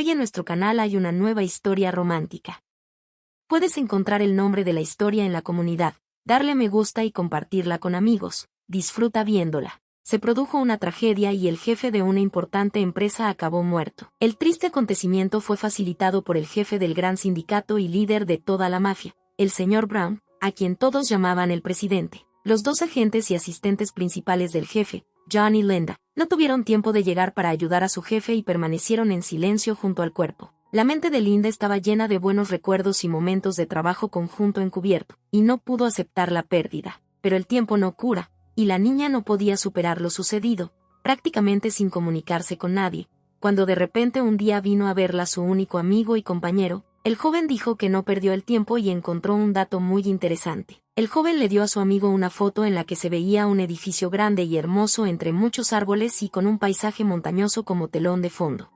Hoy en nuestro canal hay una nueva historia romántica. Puedes encontrar el nombre de la historia en la comunidad, darle me gusta y compartirla con amigos. Disfruta viéndola. Se produjo una tragedia y el jefe de una importante empresa acabó muerto. El triste acontecimiento fue facilitado por el jefe del gran sindicato y líder de toda la mafia, el señor Brown, a quien todos llamaban el presidente. Los dos agentes y asistentes principales del jefe, John y Linda, no tuvieron tiempo de llegar para ayudar a su jefe y permanecieron en silencio junto al cuerpo. La mente de Linda estaba llena de buenos recuerdos y momentos de trabajo conjunto encubierto, y no pudo aceptar la pérdida. Pero el tiempo no cura, y la niña no podía superar lo sucedido, prácticamente sin comunicarse con nadie, cuando de repente un día vino a verla su único amigo y compañero. El joven dijo que no perdió el tiempo y encontró un dato muy interesante. El joven le dio a su amigo una foto en la que se veía un edificio grande y hermoso entre muchos árboles y con un paisaje montañoso como telón de fondo.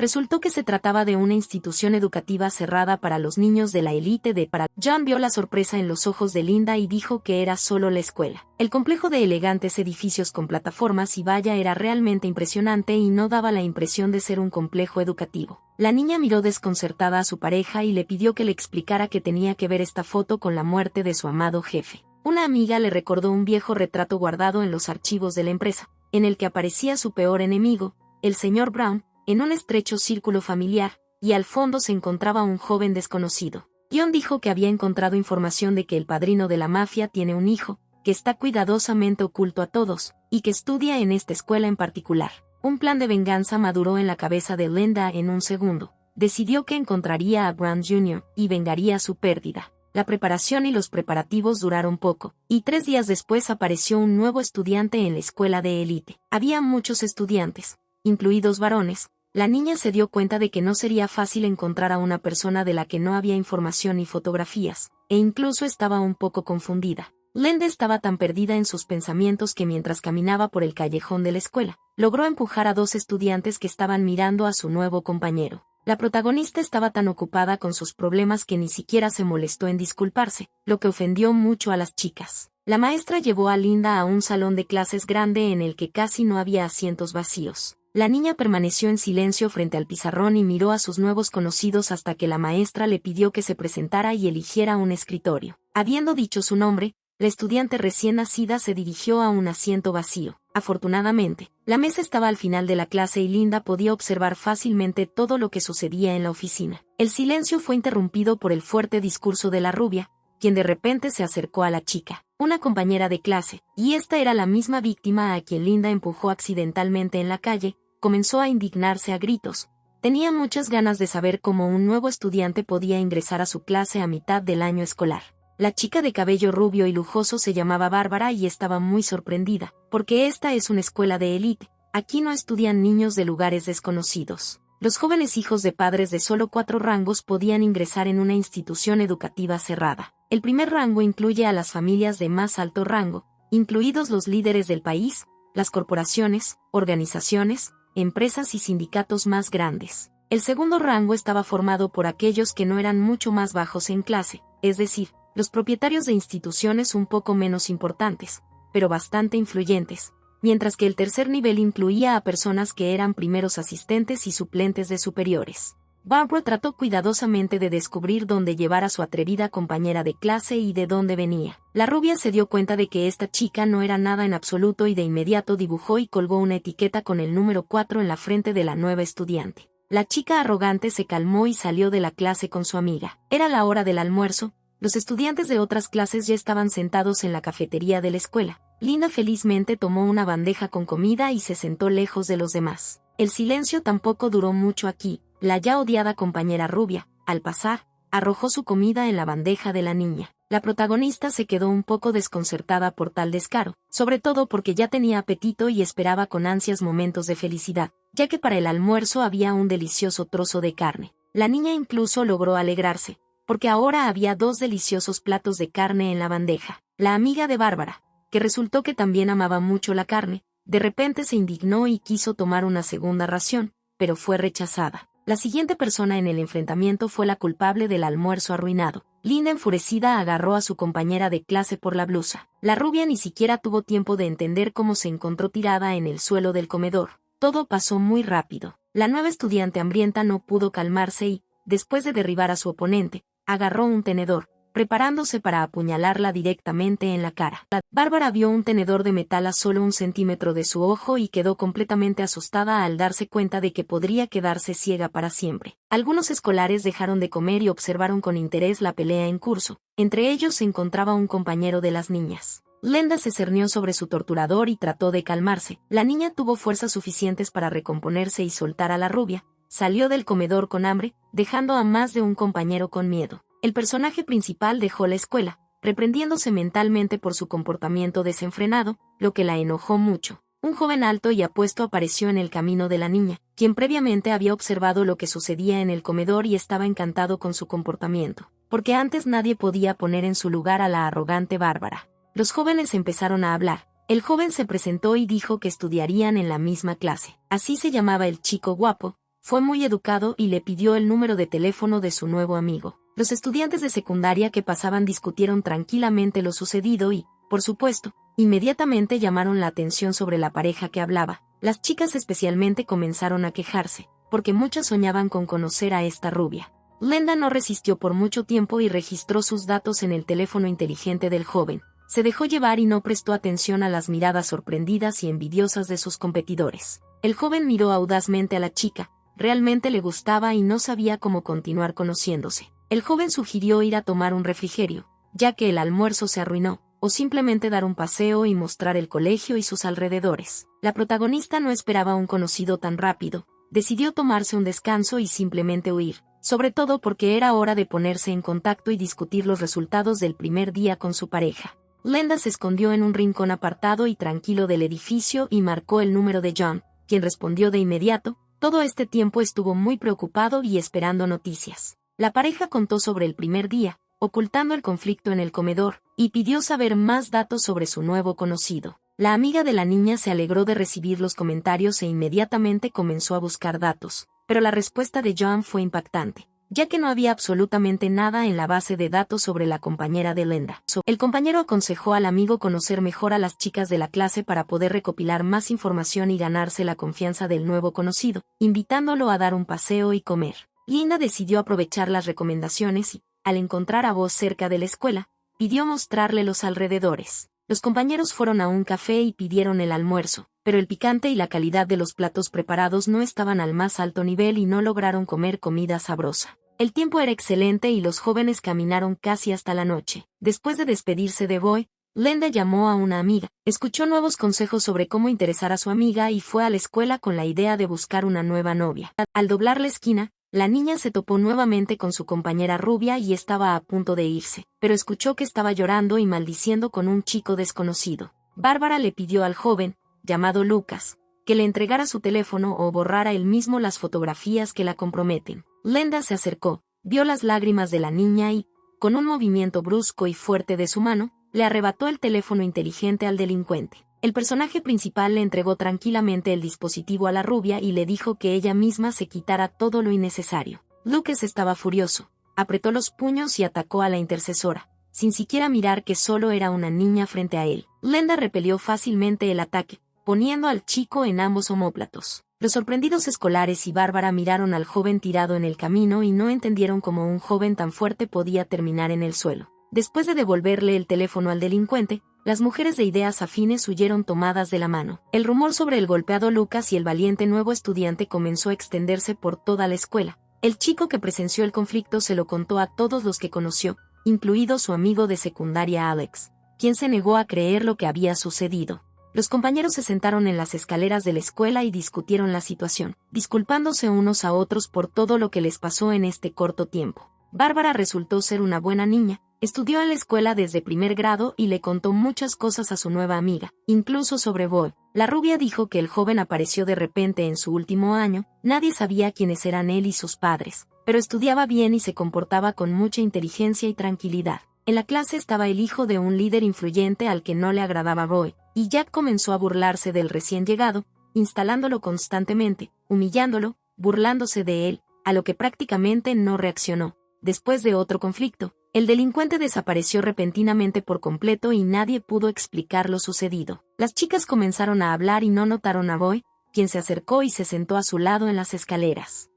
Resultó que se trataba de una institución educativa cerrada para los niños de la élite de para. John vio la sorpresa en los ojos de Linda y dijo que era solo la escuela. El complejo de elegantes edificios con plataformas y valla era realmente impresionante y no daba la impresión de ser un complejo educativo. La niña miró desconcertada a su pareja y le pidió que le explicara qué tenía que ver esta foto con la muerte de su amado jefe. Una amiga le recordó un viejo retrato guardado en los archivos de la empresa, en el que aparecía su peor enemigo, el señor Brown, en un estrecho círculo familiar, y al fondo se encontraba un joven desconocido. John dijo que había encontrado información de que el padrino de la mafia tiene un hijo, que está cuidadosamente oculto a todos, y que estudia en esta escuela en particular. Un plan de venganza maduró en la cabeza de Linda en un segundo. Decidió que encontraría a Brown Jr. y vengaría su pérdida. La preparación y los preparativos duraron poco, y 3 días después apareció un nuevo estudiante en la escuela de élite. Había muchos estudiantes, incluidos varones. La niña se dio cuenta de que no sería fácil encontrar a una persona de la que no había información ni fotografías, e incluso estaba un poco confundida. Linda estaba tan perdida en sus pensamientos que mientras caminaba por el callejón de la escuela, logró empujar a 2 estudiantes que estaban mirando a su nuevo compañero. La protagonista estaba tan ocupada con sus problemas que ni siquiera se molestó en disculparse, lo que ofendió mucho a las chicas. La maestra llevó a Linda a un salón de clases grande en el que casi no había asientos vacíos. La niña permaneció en silencio frente al pizarrón y miró a sus nuevos conocidos hasta que la maestra le pidió que se presentara y eligiera un escritorio. Habiendo dicho su nombre, la estudiante recién nacida se dirigió a un asiento vacío. Afortunadamente, la mesa estaba al final de la clase y Linda podía observar fácilmente todo lo que sucedía en la oficina. El silencio fue interrumpido por el fuerte discurso de la rubia, quien de repente se acercó a la chica, una compañera de clase, y esta era la misma víctima a quien Linda empujó accidentalmente en la calle. Comenzó a indignarse a gritos. Tenía muchas ganas de saber cómo un nuevo estudiante podía ingresar a su clase a mitad del año escolar. La chica de cabello rubio y lujoso se llamaba Bárbara y estaba muy sorprendida, porque esta es una escuela de élite. Aquí no estudian niños de lugares desconocidos. Los jóvenes hijos de padres de solo 4 rangos podían ingresar en una institución educativa cerrada. El primer rango incluye a las familias de más alto rango, incluidos los líderes del país, las corporaciones, organizaciones, empresas y sindicatos más grandes. El segundo rango estaba formado por aquellos que no eran mucho más bajos en clase, es decir, los propietarios de instituciones un poco menos importantes, pero bastante influyentes, mientras que el tercer nivel incluía a personas que eran primeros asistentes y suplentes de superiores. Barbara trató cuidadosamente de descubrir dónde llevar a su atrevida compañera de clase y de dónde venía. La rubia se dio cuenta de que esta chica no era nada en absoluto y de inmediato dibujó y colgó una etiqueta con el número 4 en la frente de la nueva estudiante. La chica arrogante se calmó y salió de la clase con su amiga. Era la hora del almuerzo. Los estudiantes de otras clases ya estaban sentados en la cafetería de la escuela. Linda felizmente tomó una bandeja con comida y se sentó lejos de los demás. El silencio tampoco duró mucho aquí. La ya odiada compañera rubia, al pasar, arrojó su comida en la bandeja de la niña. La protagonista se quedó un poco desconcertada por tal descaro, sobre todo porque ya tenía apetito y esperaba con ansias momentos de felicidad, ya que para el almuerzo había un delicioso trozo de carne. La niña incluso logró alegrarse, porque ahora había 2 deliciosos platos de carne en la bandeja. La amiga de Bárbara, que resultó que también amaba mucho la carne, de repente se indignó y quiso tomar una segunda ración, pero fue rechazada. La siguiente persona en el enfrentamiento fue la culpable del almuerzo arruinado. Linda, enfurecida, agarró a su compañera de clase por la blusa. La rubia ni siquiera tuvo tiempo de entender cómo se encontró tirada en el suelo del comedor. Todo pasó muy rápido. La nueva estudiante hambrienta no pudo calmarse y, después de derribar a su oponente, agarró un tenedor, preparándose para apuñalarla directamente en la cara. Bárbara vio un tenedor de metal a solo 1 centímetro de su ojo y quedó completamente asustada al darse cuenta de que podría quedarse ciega para siempre. Algunos escolares dejaron de comer y observaron con interés la pelea en curso. Entre ellos se encontraba un compañero de las niñas. Glenda se cernió sobre su torturador y trató de calmarse. La niña tuvo fuerzas suficientes para recomponerse y soltar a la rubia. Salió del comedor con hambre, dejando a más de un compañero con miedo. El personaje principal dejó la escuela, reprendiéndose mentalmente por su comportamiento desenfrenado, lo que la enojó mucho. Un joven alto y apuesto apareció en el camino de la niña, quien previamente había observado lo que sucedía en el comedor y estaba encantado con su comportamiento, porque antes nadie podía poner en su lugar a la arrogante Bárbara. Los jóvenes empezaron a hablar. El joven se presentó y dijo que estudiarían en la misma clase. Así se llamaba el chico guapo, fue muy educado y le pidió el número de teléfono de su nuevo amigo. Los estudiantes de secundaria que pasaban discutieron tranquilamente lo sucedido y, por supuesto, inmediatamente llamaron la atención sobre la pareja que hablaba. Las chicas especialmente comenzaron a quejarse, porque muchas soñaban con conocer a esta rubia. Glenda no resistió por mucho tiempo y registró sus datos en el teléfono inteligente del joven. Se dejó llevar y no prestó atención a las miradas sorprendidas y envidiosas de sus competidores. El joven miró audazmente a la chica, realmente le gustaba y no sabía cómo continuar conociéndose. El joven sugirió ir a tomar un refrigerio, ya que el almuerzo se arruinó, o simplemente dar un paseo y mostrar el colegio y sus alrededores. La protagonista no esperaba a un conocido tan rápido, decidió tomarse un descanso y simplemente huir, sobre todo porque era hora de ponerse en contacto y discutir los resultados del primer día con su pareja. Glenda se escondió en un rincón apartado y tranquilo del edificio y marcó el número de John, quien respondió de inmediato. Todo este tiempo estuvo muy preocupado y esperando noticias. La pareja contó sobre el primer día, ocultando el conflicto en el comedor, y pidió saber más datos sobre su nuevo conocido. La amiga de la niña se alegró de recibir los comentarios e inmediatamente comenzó a buscar datos, pero la respuesta de John fue impactante, ya que no había absolutamente nada en la base de datos sobre la compañera de Glenda. El compañero aconsejó al amigo conocer mejor a las chicas de la clase para poder recopilar más información y ganarse la confianza del nuevo conocido, invitándolo a dar un paseo y comer. Glenda decidió aprovechar las recomendaciones y, al encontrar a Bo cerca de la escuela, pidió mostrarle los alrededores. Los compañeros fueron a un café y pidieron el almuerzo, pero el picante y la calidad de los platos preparados no estaban al más alto nivel y no lograron comer comida sabrosa. El tiempo era excelente y los jóvenes caminaron casi hasta la noche. Después de despedirse de Boy, Glenda llamó a una amiga, escuchó nuevos consejos sobre cómo interesar a su amiga y fue a la escuela con la idea de buscar una nueva novia. Al doblar la esquina, la niña se topó nuevamente con su compañera rubia y estaba a punto de irse, pero escuchó que estaba llorando y maldiciendo con un chico desconocido. Bárbara le pidió al joven, llamado Lucas, que le entregara su teléfono o borrara él mismo las fotografías que la comprometen. Glenda se acercó, vio las lágrimas de la niña y, con un movimiento brusco y fuerte de su mano, le arrebató el teléfono inteligente al delincuente. El personaje principal le entregó tranquilamente el dispositivo a la rubia y le dijo que ella misma se quitara todo lo innecesario. Lucas estaba furioso, apretó los puños y atacó a la intercesora, sin siquiera mirar que solo era una niña frente a él. Glenda repelió fácilmente el ataque, poniendo al chico en ambos omóplatos. Los sorprendidos escolares y Bárbara miraron al joven tirado en el camino y no entendieron cómo un joven tan fuerte podía terminar en el suelo. Después de devolverle el teléfono al delincuente, las mujeres de ideas afines huyeron tomadas de la mano. El rumor sobre el golpeado Lucas y el valiente nuevo estudiante comenzó a extenderse por toda la escuela. El chico que presenció el conflicto se lo contó a todos los que conoció, incluido su amigo de secundaria Alex, quien se negó a creer lo que había sucedido. Los compañeros se sentaron en las escaleras de la escuela y discutieron la situación, disculpándose unos a otros por todo lo que les pasó en este corto tiempo. Bárbara resultó ser una buena niña, estudió en la escuela desde primer grado y le contó muchas cosas a su nueva amiga, incluso sobre Boy. La rubia dijo que el joven apareció de repente en su último año, nadie sabía quiénes eran él y sus padres, pero estudiaba bien y se comportaba con mucha inteligencia y tranquilidad. En la clase estaba el hijo de un líder influyente al que no le agradaba Boy, y Jack comenzó a burlarse del recién llegado, instalándolo constantemente, humillándolo, burlándose de él, a lo que prácticamente no reaccionó. Después de otro conflicto, el delincuente desapareció repentinamente por completo y nadie pudo explicar lo sucedido. Las chicas comenzaron a hablar y no notaron a Boy, quien se acercó y se sentó a su lado en las escaleras.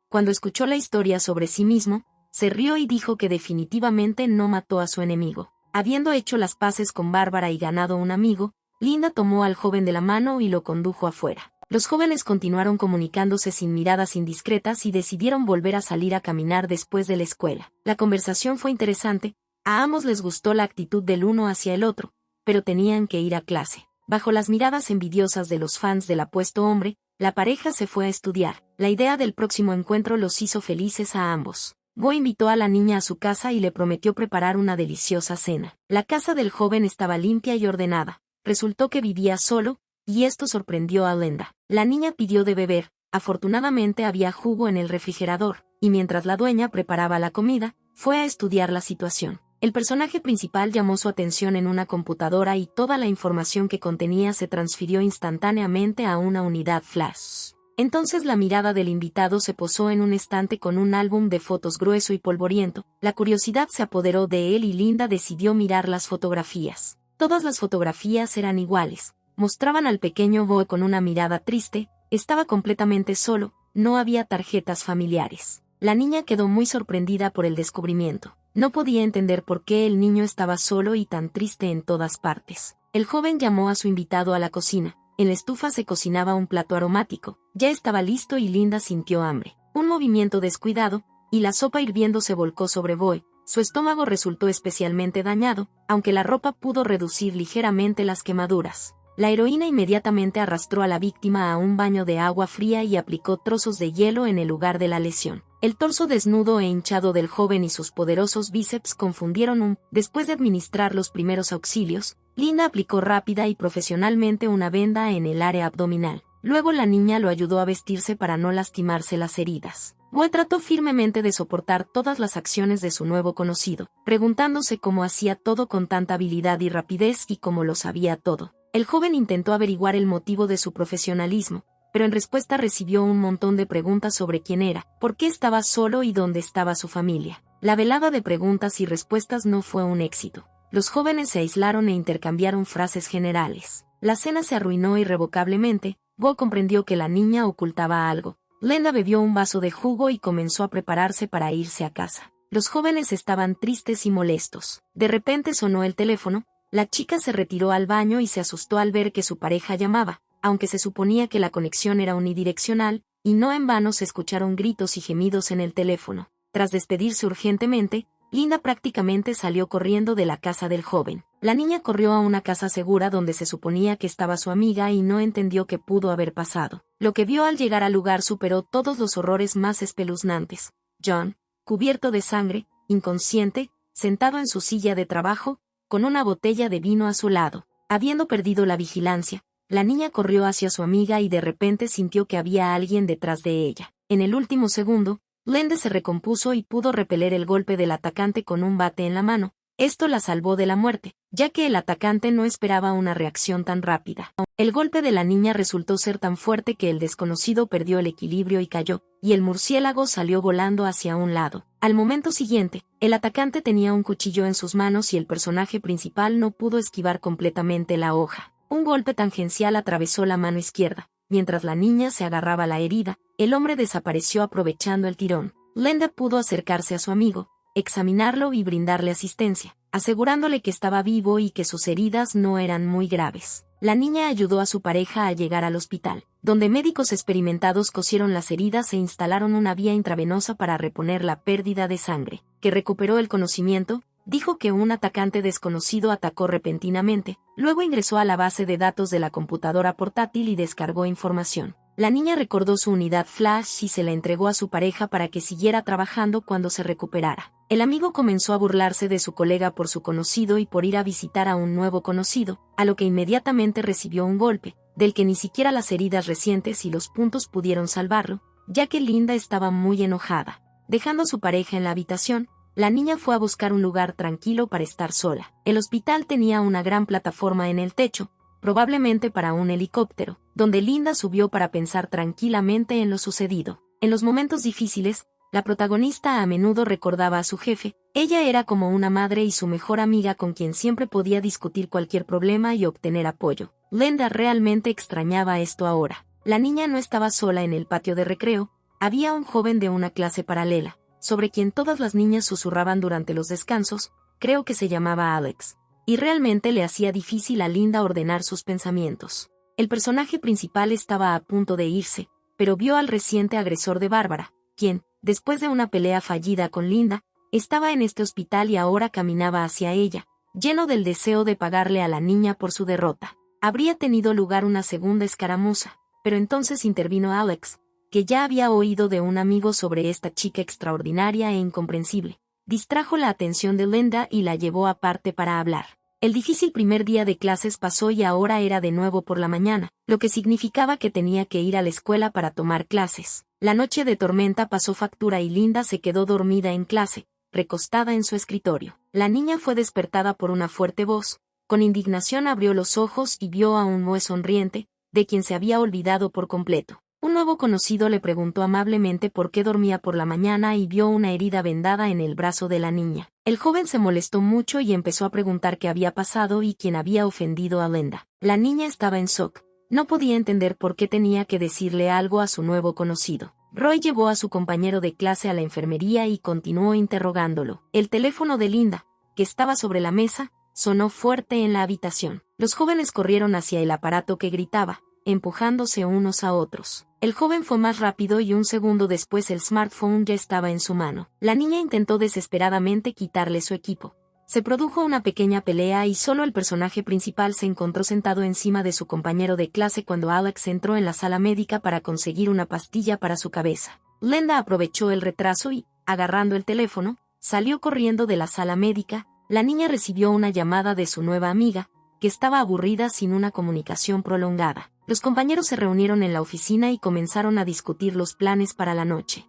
Cuando escuchó la historia sobre sí mismo, se rió y dijo que definitivamente no mató a su enemigo. Habiendo hecho las paces con Bárbara y ganado un amigo, Linda tomó al joven de la mano y lo condujo afuera. Los jóvenes continuaron comunicándose sin miradas indiscretas y decidieron volver a salir a caminar después de la escuela. La conversación fue interesante, a ambos les gustó la actitud del uno hacia el otro, pero tenían que ir a clase. Bajo las miradas envidiosas de los fans del apuesto hombre, la pareja se fue a estudiar. La idea del próximo encuentro los hizo felices a ambos. Bo invitó a la niña a su casa y le prometió preparar una deliciosa cena. La casa del joven estaba limpia y ordenada. Resultó que vivía solo, y esto sorprendió a Linda. La niña pidió de beber, afortunadamente había jugo en el refrigerador, y mientras la dueña preparaba la comida, fue a estudiar la situación. El personaje principal llamó su atención en una computadora y toda la información que contenía se transfirió instantáneamente a una unidad flash. Entonces la mirada del invitado se posó en un estante con un álbum de fotos grueso y polvoriento. La curiosidad se apoderó de él y Linda decidió mirar las fotografías. Todas las fotografías eran iguales. Mostraban al pequeño Bo con una mirada triste, estaba completamente solo, no había tarjetas familiares. La niña quedó muy sorprendida por el descubrimiento. No podía entender por qué el niño estaba solo y tan triste en todas partes. El joven llamó a su invitado a la cocina. En la estufa se cocinaba un plato aromático. Ya estaba listo y Linda sintió hambre. Un movimiento descuidado, y la sopa hirviendo se volcó sobre Boy. Su estómago resultó especialmente dañado, aunque la ropa pudo reducir ligeramente las quemaduras. La heroína inmediatamente arrastró a la víctima a un baño de agua fría y aplicó trozos de hielo en el lugar de la lesión. El torso desnudo e hinchado del joven y sus poderosos bíceps confundieron. Después de administrar los primeros auxilios, Linda aplicó rápida y profesionalmente una venda en el área abdominal. Luego la niña lo ayudó a vestirse para no lastimarse las heridas. Bo trató firmemente de soportar todas las acciones de su nuevo conocido, preguntándose cómo hacía todo con tanta habilidad y rapidez y cómo lo sabía todo. El joven intentó averiguar el motivo de su profesionalismo, pero en respuesta recibió un montón de preguntas sobre quién era, por qué estaba solo y dónde estaba su familia. La velada de preguntas y respuestas no fue un éxito. Los jóvenes se aislaron e intercambiaron frases generales. La cena se arruinó irrevocablemente. Bo comprendió que la niña ocultaba algo. Linda bebió un vaso de jugo y comenzó a prepararse para irse a casa. Los jóvenes estaban tristes y molestos. De repente sonó el teléfono. La chica se retiró al baño y se asustó al ver que su pareja llamaba, aunque se suponía que la conexión era unidireccional, y no en vano se escucharon gritos y gemidos en el teléfono. Tras despedirse urgentemente, Linda prácticamente salió corriendo de la casa del joven. La niña corrió a una casa segura donde se suponía que estaba su amiga y no entendió qué pudo haber pasado. Lo que vio al llegar al lugar superó todos los horrores más espeluznantes. John, cubierto de sangre, inconsciente, sentado en su silla de trabajo, con una botella de vino a su lado. Habiendo perdido la vigilancia, la niña corrió hacia su amiga y de repente sintió que había alguien detrás de ella. En el último segundo, Linda se recompuso y pudo repeler el golpe del atacante con un bate en la mano. Esto la salvó de la muerte, ya que el atacante no esperaba una reacción tan rápida. El golpe de la niña resultó ser tan fuerte que el desconocido perdió el equilibrio y cayó, y el murciélago salió volando hacia un lado. Al momento siguiente, el atacante tenía un cuchillo en sus manos y el personaje principal no pudo esquivar completamente la hoja. Un golpe tangencial atravesó la mano izquierda. Mientras la niña se agarraba la herida, el hombre desapareció aprovechando el tirón. Linda pudo acercarse a su amigo, examinarlo y brindarle asistencia, asegurándole que estaba vivo y que sus heridas no eran muy graves. La niña ayudó a su pareja a llegar al hospital, donde médicos experimentados cosieron las heridas e instalaron una vía intravenosa para reponer la pérdida de sangre. Que recuperó el conocimiento, dijo que un atacante desconocido atacó repentinamente, luego ingresó a la base de datos de la computadora portátil y descargó información. La niña recordó su unidad flash y se la entregó a su pareja para que siguiera trabajando cuando se recuperara. El amigo comenzó a burlarse de su colega por su conocido y por ir a visitar a un nuevo conocido, a lo que inmediatamente recibió un golpe, del que ni siquiera las heridas recientes y los puntos pudieron salvarlo, ya que Linda estaba muy enojada. Dejando a su pareja en la habitación, la niña fue a buscar un lugar tranquilo para estar sola. El hospital tenía una gran plataforma en el techo, probablemente para un helicóptero, donde Linda subió para pensar tranquilamente en lo sucedido. En los momentos difíciles, la protagonista a menudo recordaba a su jefe. Ella era como una madre y su mejor amiga con quien siempre podía discutir cualquier problema y obtener apoyo. Linda realmente extrañaba esto ahora. La niña no estaba sola en el patio de recreo, había un joven de una clase paralela, sobre quien todas las niñas susurraban durante los descansos, creo que se llamaba Alex, y realmente le hacía difícil a Linda ordenar sus pensamientos. El personaje principal estaba a punto de irse, pero vio al reciente agresor de Bárbara, quien, después de una pelea fallida con Linda, estaba en este hospital y ahora caminaba hacia ella, lleno del deseo de pagarle a la niña por su derrota. Habría tenido lugar una segunda escaramuza, pero entonces intervino Alex, que ya había oído de un amigo sobre esta chica extraordinaria e incomprensible. Distrajo la atención de Linda y la llevó aparte para hablar. El difícil primer día de clases pasó y ahora era de nuevo por la mañana, lo que significaba que tenía que ir a la escuela para tomar clases. La noche de tormenta pasó factura y Linda se quedó dormida en clase, recostada en su escritorio. La niña fue despertada por una fuerte voz. Con indignación abrió los ojos y vio a un Moe sonriente, de quien se había olvidado por completo. Un nuevo conocido le preguntó amablemente por qué dormía por la mañana y vio una herida vendada en el brazo de la niña. El joven se molestó mucho y empezó a preguntar qué había pasado y quién había ofendido a Linda. La niña estaba en shock. No podía entender por qué tenía que decirle algo a su nuevo conocido. Roy llevó a su compañero de clase a la enfermería y continuó interrogándolo. El teléfono de Linda, que estaba sobre la mesa, sonó fuerte en la habitación. Los jóvenes corrieron hacia el aparato que gritaba, empujándose unos a otros. El joven fue más rápido y un segundo después el smartphone ya estaba en su mano. La niña intentó desesperadamente quitarle su equipo. Se produjo una pequeña pelea y solo el personaje principal se encontró sentado encima de su compañero de clase cuando Alex entró en la sala médica para conseguir una pastilla para su cabeza. Linda aprovechó el retraso y, agarrando el teléfono, salió corriendo de la sala médica. La niña recibió una llamada de su nueva amiga, que estaba aburrida sin una comunicación prolongada. Los compañeros se reunieron en la oficina y comenzaron a discutir los planes para la noche.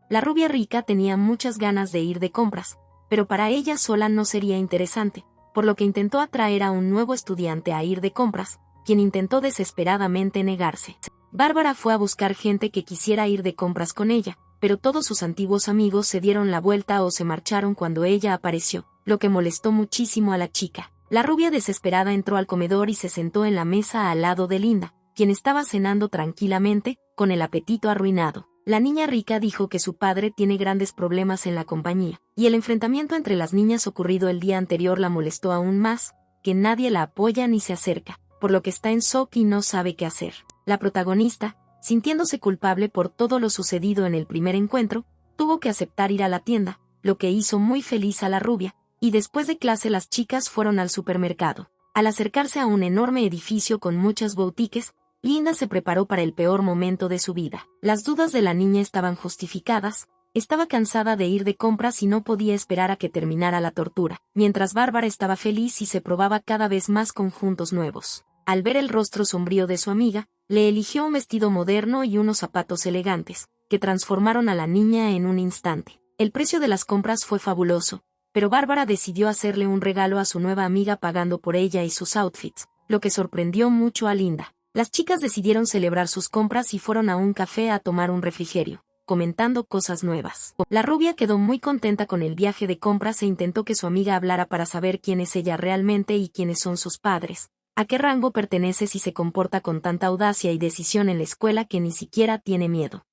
La rubia rica tenía muchas ganas de ir de compras, pero para ella sola no sería interesante, por lo que intentó atraer a un nuevo estudiante a ir de compras, quien intentó desesperadamente negarse. Bárbara fue a buscar gente que quisiera ir de compras con ella, pero todos sus antiguos amigos se dieron la vuelta o se marcharon cuando ella apareció, lo que molestó muchísimo a la chica. La rubia desesperada entró al comedor y se sentó en la mesa al lado de Linda, quien estaba cenando tranquilamente, con el apetito arruinado. La niña rica dijo que su padre tiene grandes problemas en la compañía, y el enfrentamiento entre las niñas ocurrido el día anterior la molestó aún más, que nadie la apoya ni se acerca, por lo que está en shock y no sabe qué hacer. La protagonista, sintiéndose culpable por todo lo sucedido en el primer encuentro, tuvo que aceptar ir a la tienda, lo que hizo muy feliz a la rubia, y después de clase las chicas fueron al supermercado. Al acercarse a un enorme edificio con muchas boutiques, Linda se preparó para el peor momento de su vida. Las dudas de la niña estaban justificadas, estaba cansada de ir de compras y no podía esperar a que terminara la tortura, mientras Bárbara estaba feliz y se probaba cada vez más conjuntos nuevos. Al ver el rostro sombrío de su amiga, le eligió un vestido moderno y unos zapatos elegantes, que transformaron a la niña en un instante. El precio de las compras fue fabuloso, pero Bárbara decidió hacerle un regalo a su nueva amiga pagando por ella y sus outfits, lo que sorprendió mucho a Linda. Las chicas decidieron celebrar sus compras y fueron a un café a tomar un refrigerio, comentando cosas nuevas. La rubia quedó muy contenta con el viaje de compras e intentó que su amiga hablara para saber quién es ella realmente y quiénes son sus padres, a qué rango pertenece si se comporta con tanta audacia y decisión en la escuela que ni siquiera tiene miedo.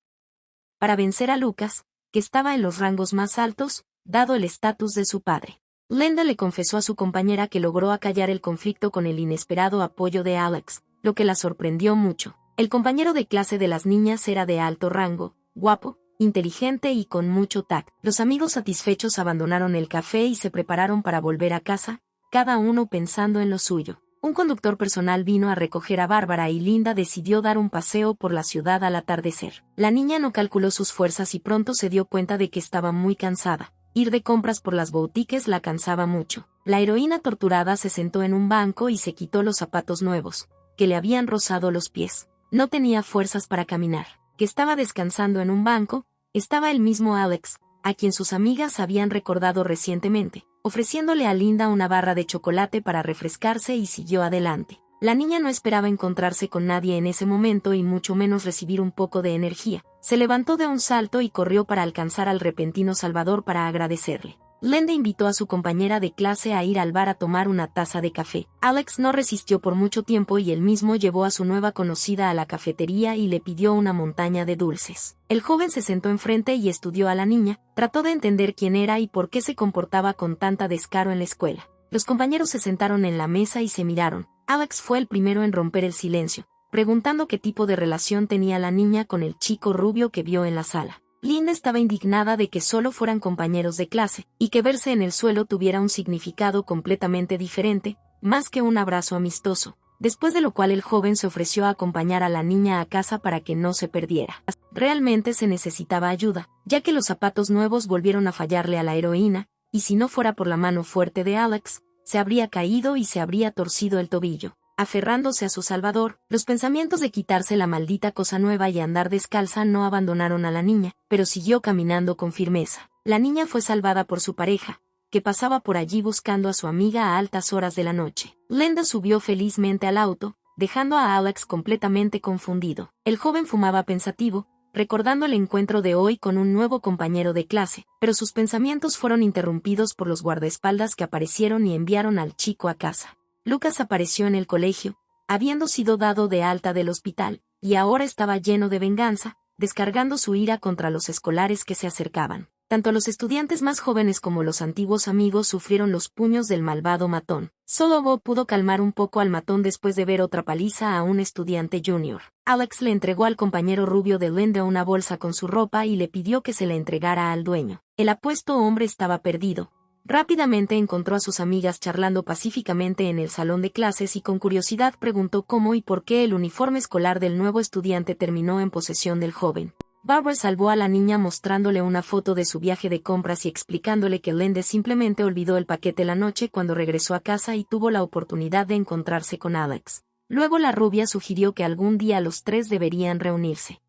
Para vencer a Lucas, que estaba en los rangos más altos, dado el estatus de su padre. Linda le confesó a su compañera que logró acallar el conflicto con el inesperado apoyo de Alex, lo que la sorprendió mucho. El compañero de clase de las niñas era de alto rango, guapo, inteligente y con mucho tacto. Los amigos satisfechos abandonaron el café y se prepararon para volver a casa, cada uno pensando en lo suyo. Un conductor personal vino a recoger a Bárbara y Linda decidió dar un paseo por la ciudad al atardecer. La niña no calculó sus fuerzas y pronto se dio cuenta de que estaba muy cansada. Ir de compras por las boutiques la cansaba mucho. La heroína torturada se sentó en un banco y se quitó los zapatos nuevos, que le habían rozado los pies. No tenía fuerzas para caminar. Que estaba descansando en un banco, estaba el mismo Alex, a quien sus amigas habían recordado recientemente, ofreciéndole a Linda una barra de chocolate para refrescarse y siguió adelante. La niña no esperaba encontrarse con nadie en ese momento y mucho menos recibir un poco de energía. Se levantó de un salto y corrió para alcanzar al repentino Salvador para agradecerle. Linda invitó a su compañera de clase a ir al bar a tomar una taza de café. Alex no resistió por mucho tiempo y él mismo llevó a su nueva conocida a la cafetería y le pidió una montaña de dulces. El joven se sentó enfrente y estudió a la niña, trató de entender quién era y por qué se comportaba con tanta descaro en la escuela. Los compañeros se sentaron en la mesa y se miraron. Alex fue el primero en romper el silencio, preguntando qué tipo de relación tenía la niña con el chico rubio que vio en la sala. Linda estaba indignada de que solo fueran compañeros de clase, y que verse en el suelo tuviera un significado completamente diferente, más que un abrazo amistoso, después de lo cual el joven se ofreció a acompañar a la niña a casa para que no se perdiera. Realmente se necesitaba ayuda, ya que los zapatos nuevos volvieron a fallarle a la heroína, y si no fuera por la mano fuerte de Alex, se habría caído y se habría torcido el tobillo. Aferrándose a su salvador, los pensamientos de quitarse la maldita cosa nueva y andar descalza no abandonaron a la niña, pero siguió caminando con firmeza. La niña fue salvada por su pareja, que pasaba por allí buscando a su amiga a altas horas de la noche. Linda subió felizmente al auto, dejando a Alex completamente confundido. El joven fumaba pensativo, recordando el encuentro de hoy con un nuevo compañero de clase, pero sus pensamientos fueron interrumpidos por los guardaespaldas que aparecieron y enviaron al chico a casa. Lucas apareció en el colegio, habiendo sido dado de alta del hospital, y ahora estaba lleno de venganza, descargando su ira contra los escolares que se acercaban. Tanto los estudiantes más jóvenes como los antiguos amigos sufrieron los puños del malvado matón. Solo Bob pudo calmar un poco al matón después de ver otra paliza a un estudiante junior. Alex le entregó al compañero rubio de Linda una bolsa con su ropa y le pidió que se la entregara al dueño. El apuesto hombre estaba perdido. Rápidamente encontró a sus amigas charlando pacíficamente en el salón de clases y con curiosidad preguntó cómo y por qué el uniforme escolar del nuevo estudiante terminó en posesión del joven. Barbara salvó a la niña mostrándole una foto de su viaje de compras y explicándole que Linda simplemente olvidó el paquete la noche cuando regresó a casa y tuvo la oportunidad de encontrarse con Alex. Luego la rubia sugirió que algún día los tres deberían reunirse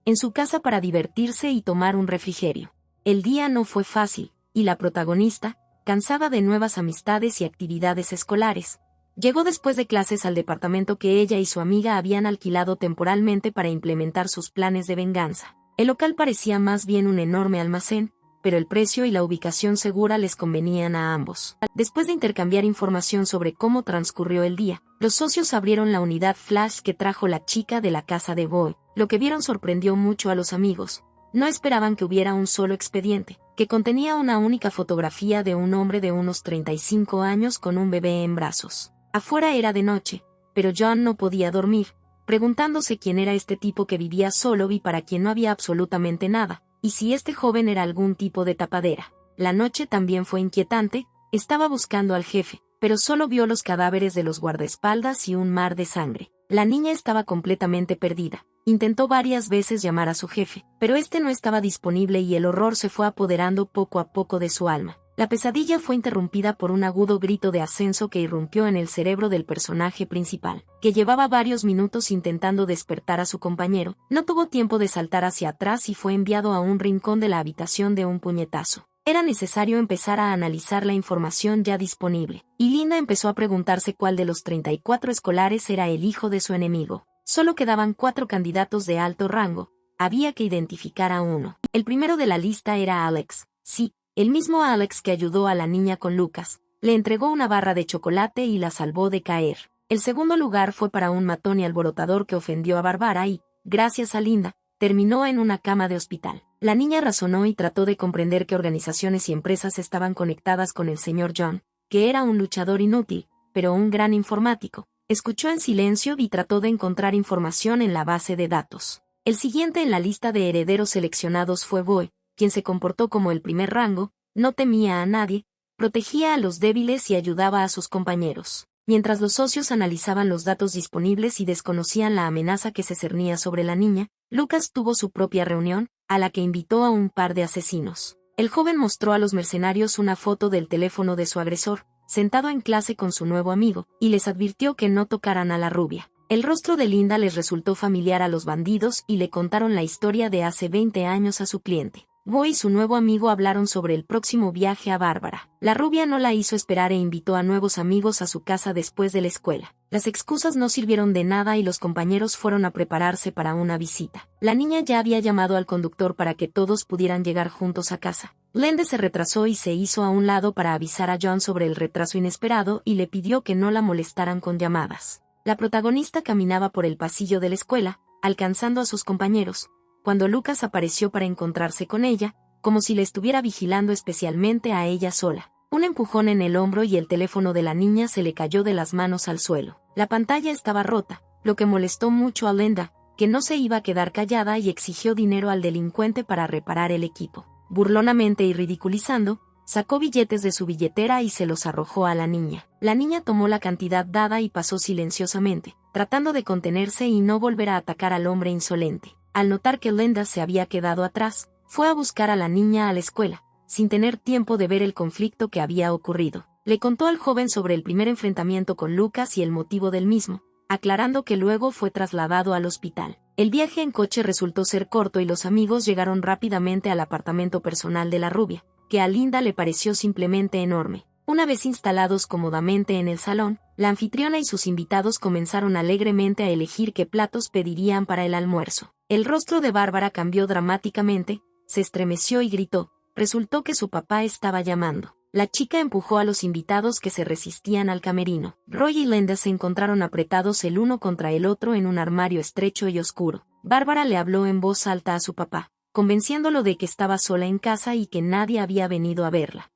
en su casa para divertirse y tomar un refrigerio. El día no fue fácil, y la protagonista, cansada de nuevas amistades y actividades escolares, llegó después de clases al departamento que ella y su amiga habían alquilado temporalmente para implementar sus planes de venganza. El local parecía más bien un enorme almacén, pero el precio y la ubicación segura les convenían a ambos. Después de intercambiar información sobre cómo transcurrió el día, los socios abrieron la unidad flash que trajo la chica de la casa de Boy. Lo que vieron sorprendió mucho a los amigos. No esperaban que hubiera un solo expediente, que contenía una única fotografía de un hombre de unos 35 años con un bebé en brazos. Afuera era de noche, pero John no podía dormir, preguntándose quién era este tipo que vivía solo y para quien no había absolutamente nada, y si este joven era algún tipo de tapadera. La noche también fue inquietante, estaba buscando al jefe, pero solo vio los cadáveres de los guardaespaldas y un mar de sangre. La niña estaba completamente perdida. Intentó varias veces llamar a su jefe, pero este no estaba disponible y el horror se fue apoderando poco a poco de su alma. La pesadilla fue interrumpida por un agudo grito de ascenso que irrumpió en el cerebro del personaje principal, que llevaba varios minutos intentando despertar a su compañero. No tuvo tiempo de saltar hacia atrás y fue enviado a un rincón de la habitación de un puñetazo. Era necesario empezar a analizar la información ya disponible, y Linda empezó a preguntarse cuál de los 34 escolares era el hijo de su enemigo. Solo quedaban 4 candidatos de alto rango, había que identificar a uno. El primero de la lista era Alex. Sí, el mismo Alex que ayudó a la niña con Lucas, le entregó una barra de chocolate y la salvó de caer. El segundo lugar fue para un matón y alborotador que ofendió a Barbara y, gracias a Linda, terminó en una cama de hospital. La niña razonó y trató de comprender qué organizaciones y empresas estaban conectadas con el señor John, que era un luchador inútil, pero un gran informático. Escuchó en silencio y trató de encontrar información en la base de datos. El siguiente en la lista de herederos seleccionados fue Boy, quien se comportó como el primer rango, no temía a nadie, protegía a los débiles y ayudaba a sus compañeros. Mientras los socios analizaban los datos disponibles y desconocían la amenaza que se cernía sobre la niña, Lucas tuvo su propia reunión, a la que invitó a un par de asesinos. El joven mostró a los mercenarios una foto del teléfono de su agresor, sentado en clase con su nuevo amigo, y les advirtió que no tocaran a la rubia. El rostro de Linda les resultó familiar a los bandidos y le contaron la historia de hace 20 años a su cliente. Boy y su nuevo amigo hablaron sobre el próximo viaje a Bárbara. La rubia no la hizo esperar e invitó a nuevos amigos a su casa después de la escuela. Las excusas no sirvieron de nada y los compañeros fueron a prepararse para una visita. La niña ya había llamado al conductor para que todos pudieran llegar juntos a casa. Linda se retrasó y se hizo a un lado para avisar a John sobre el retraso inesperado y le pidió que no la molestaran con llamadas. La protagonista caminaba por el pasillo de la escuela, alcanzando a sus compañeros, cuando Lucas apareció para encontrarse con ella, como si le estuviera vigilando especialmente a ella sola. Un empujón en el hombro y el teléfono de la niña se le cayó de las manos al suelo. La pantalla estaba rota, lo que molestó mucho a Linda, que no se iba a quedar callada y exigió dinero al delincuente para reparar el equipo. Burlonamente y ridiculizando, sacó billetes de su billetera y se los arrojó a la niña. La niña tomó la cantidad dada y pasó silenciosamente, tratando de contenerse y no volver a atacar al hombre insolente. Al notar que Linda se había quedado atrás, fue a buscar a la niña a la escuela, sin tener tiempo de ver el conflicto que había ocurrido. Le contó al joven sobre el primer enfrentamiento con Lucas y el motivo del mismo, aclarando que luego fue trasladado al hospital. El viaje en coche resultó ser corto y los amigos llegaron rápidamente al apartamento personal de la rubia, que a Linda le pareció simplemente enorme. Una vez instalados cómodamente en el salón, la anfitriona y sus invitados comenzaron alegremente a elegir qué platos pedirían para el almuerzo. El rostro de Bárbara cambió dramáticamente, se estremeció y gritó. Resultó que su papá estaba llamando. La chica empujó a los invitados que se resistían al camerino. Roy y Linda se encontraron apretados el uno contra el otro en un armario estrecho y oscuro. Bárbara le habló en voz alta a su papá, convenciéndolo de que estaba sola en casa y que nadie había venido a verla.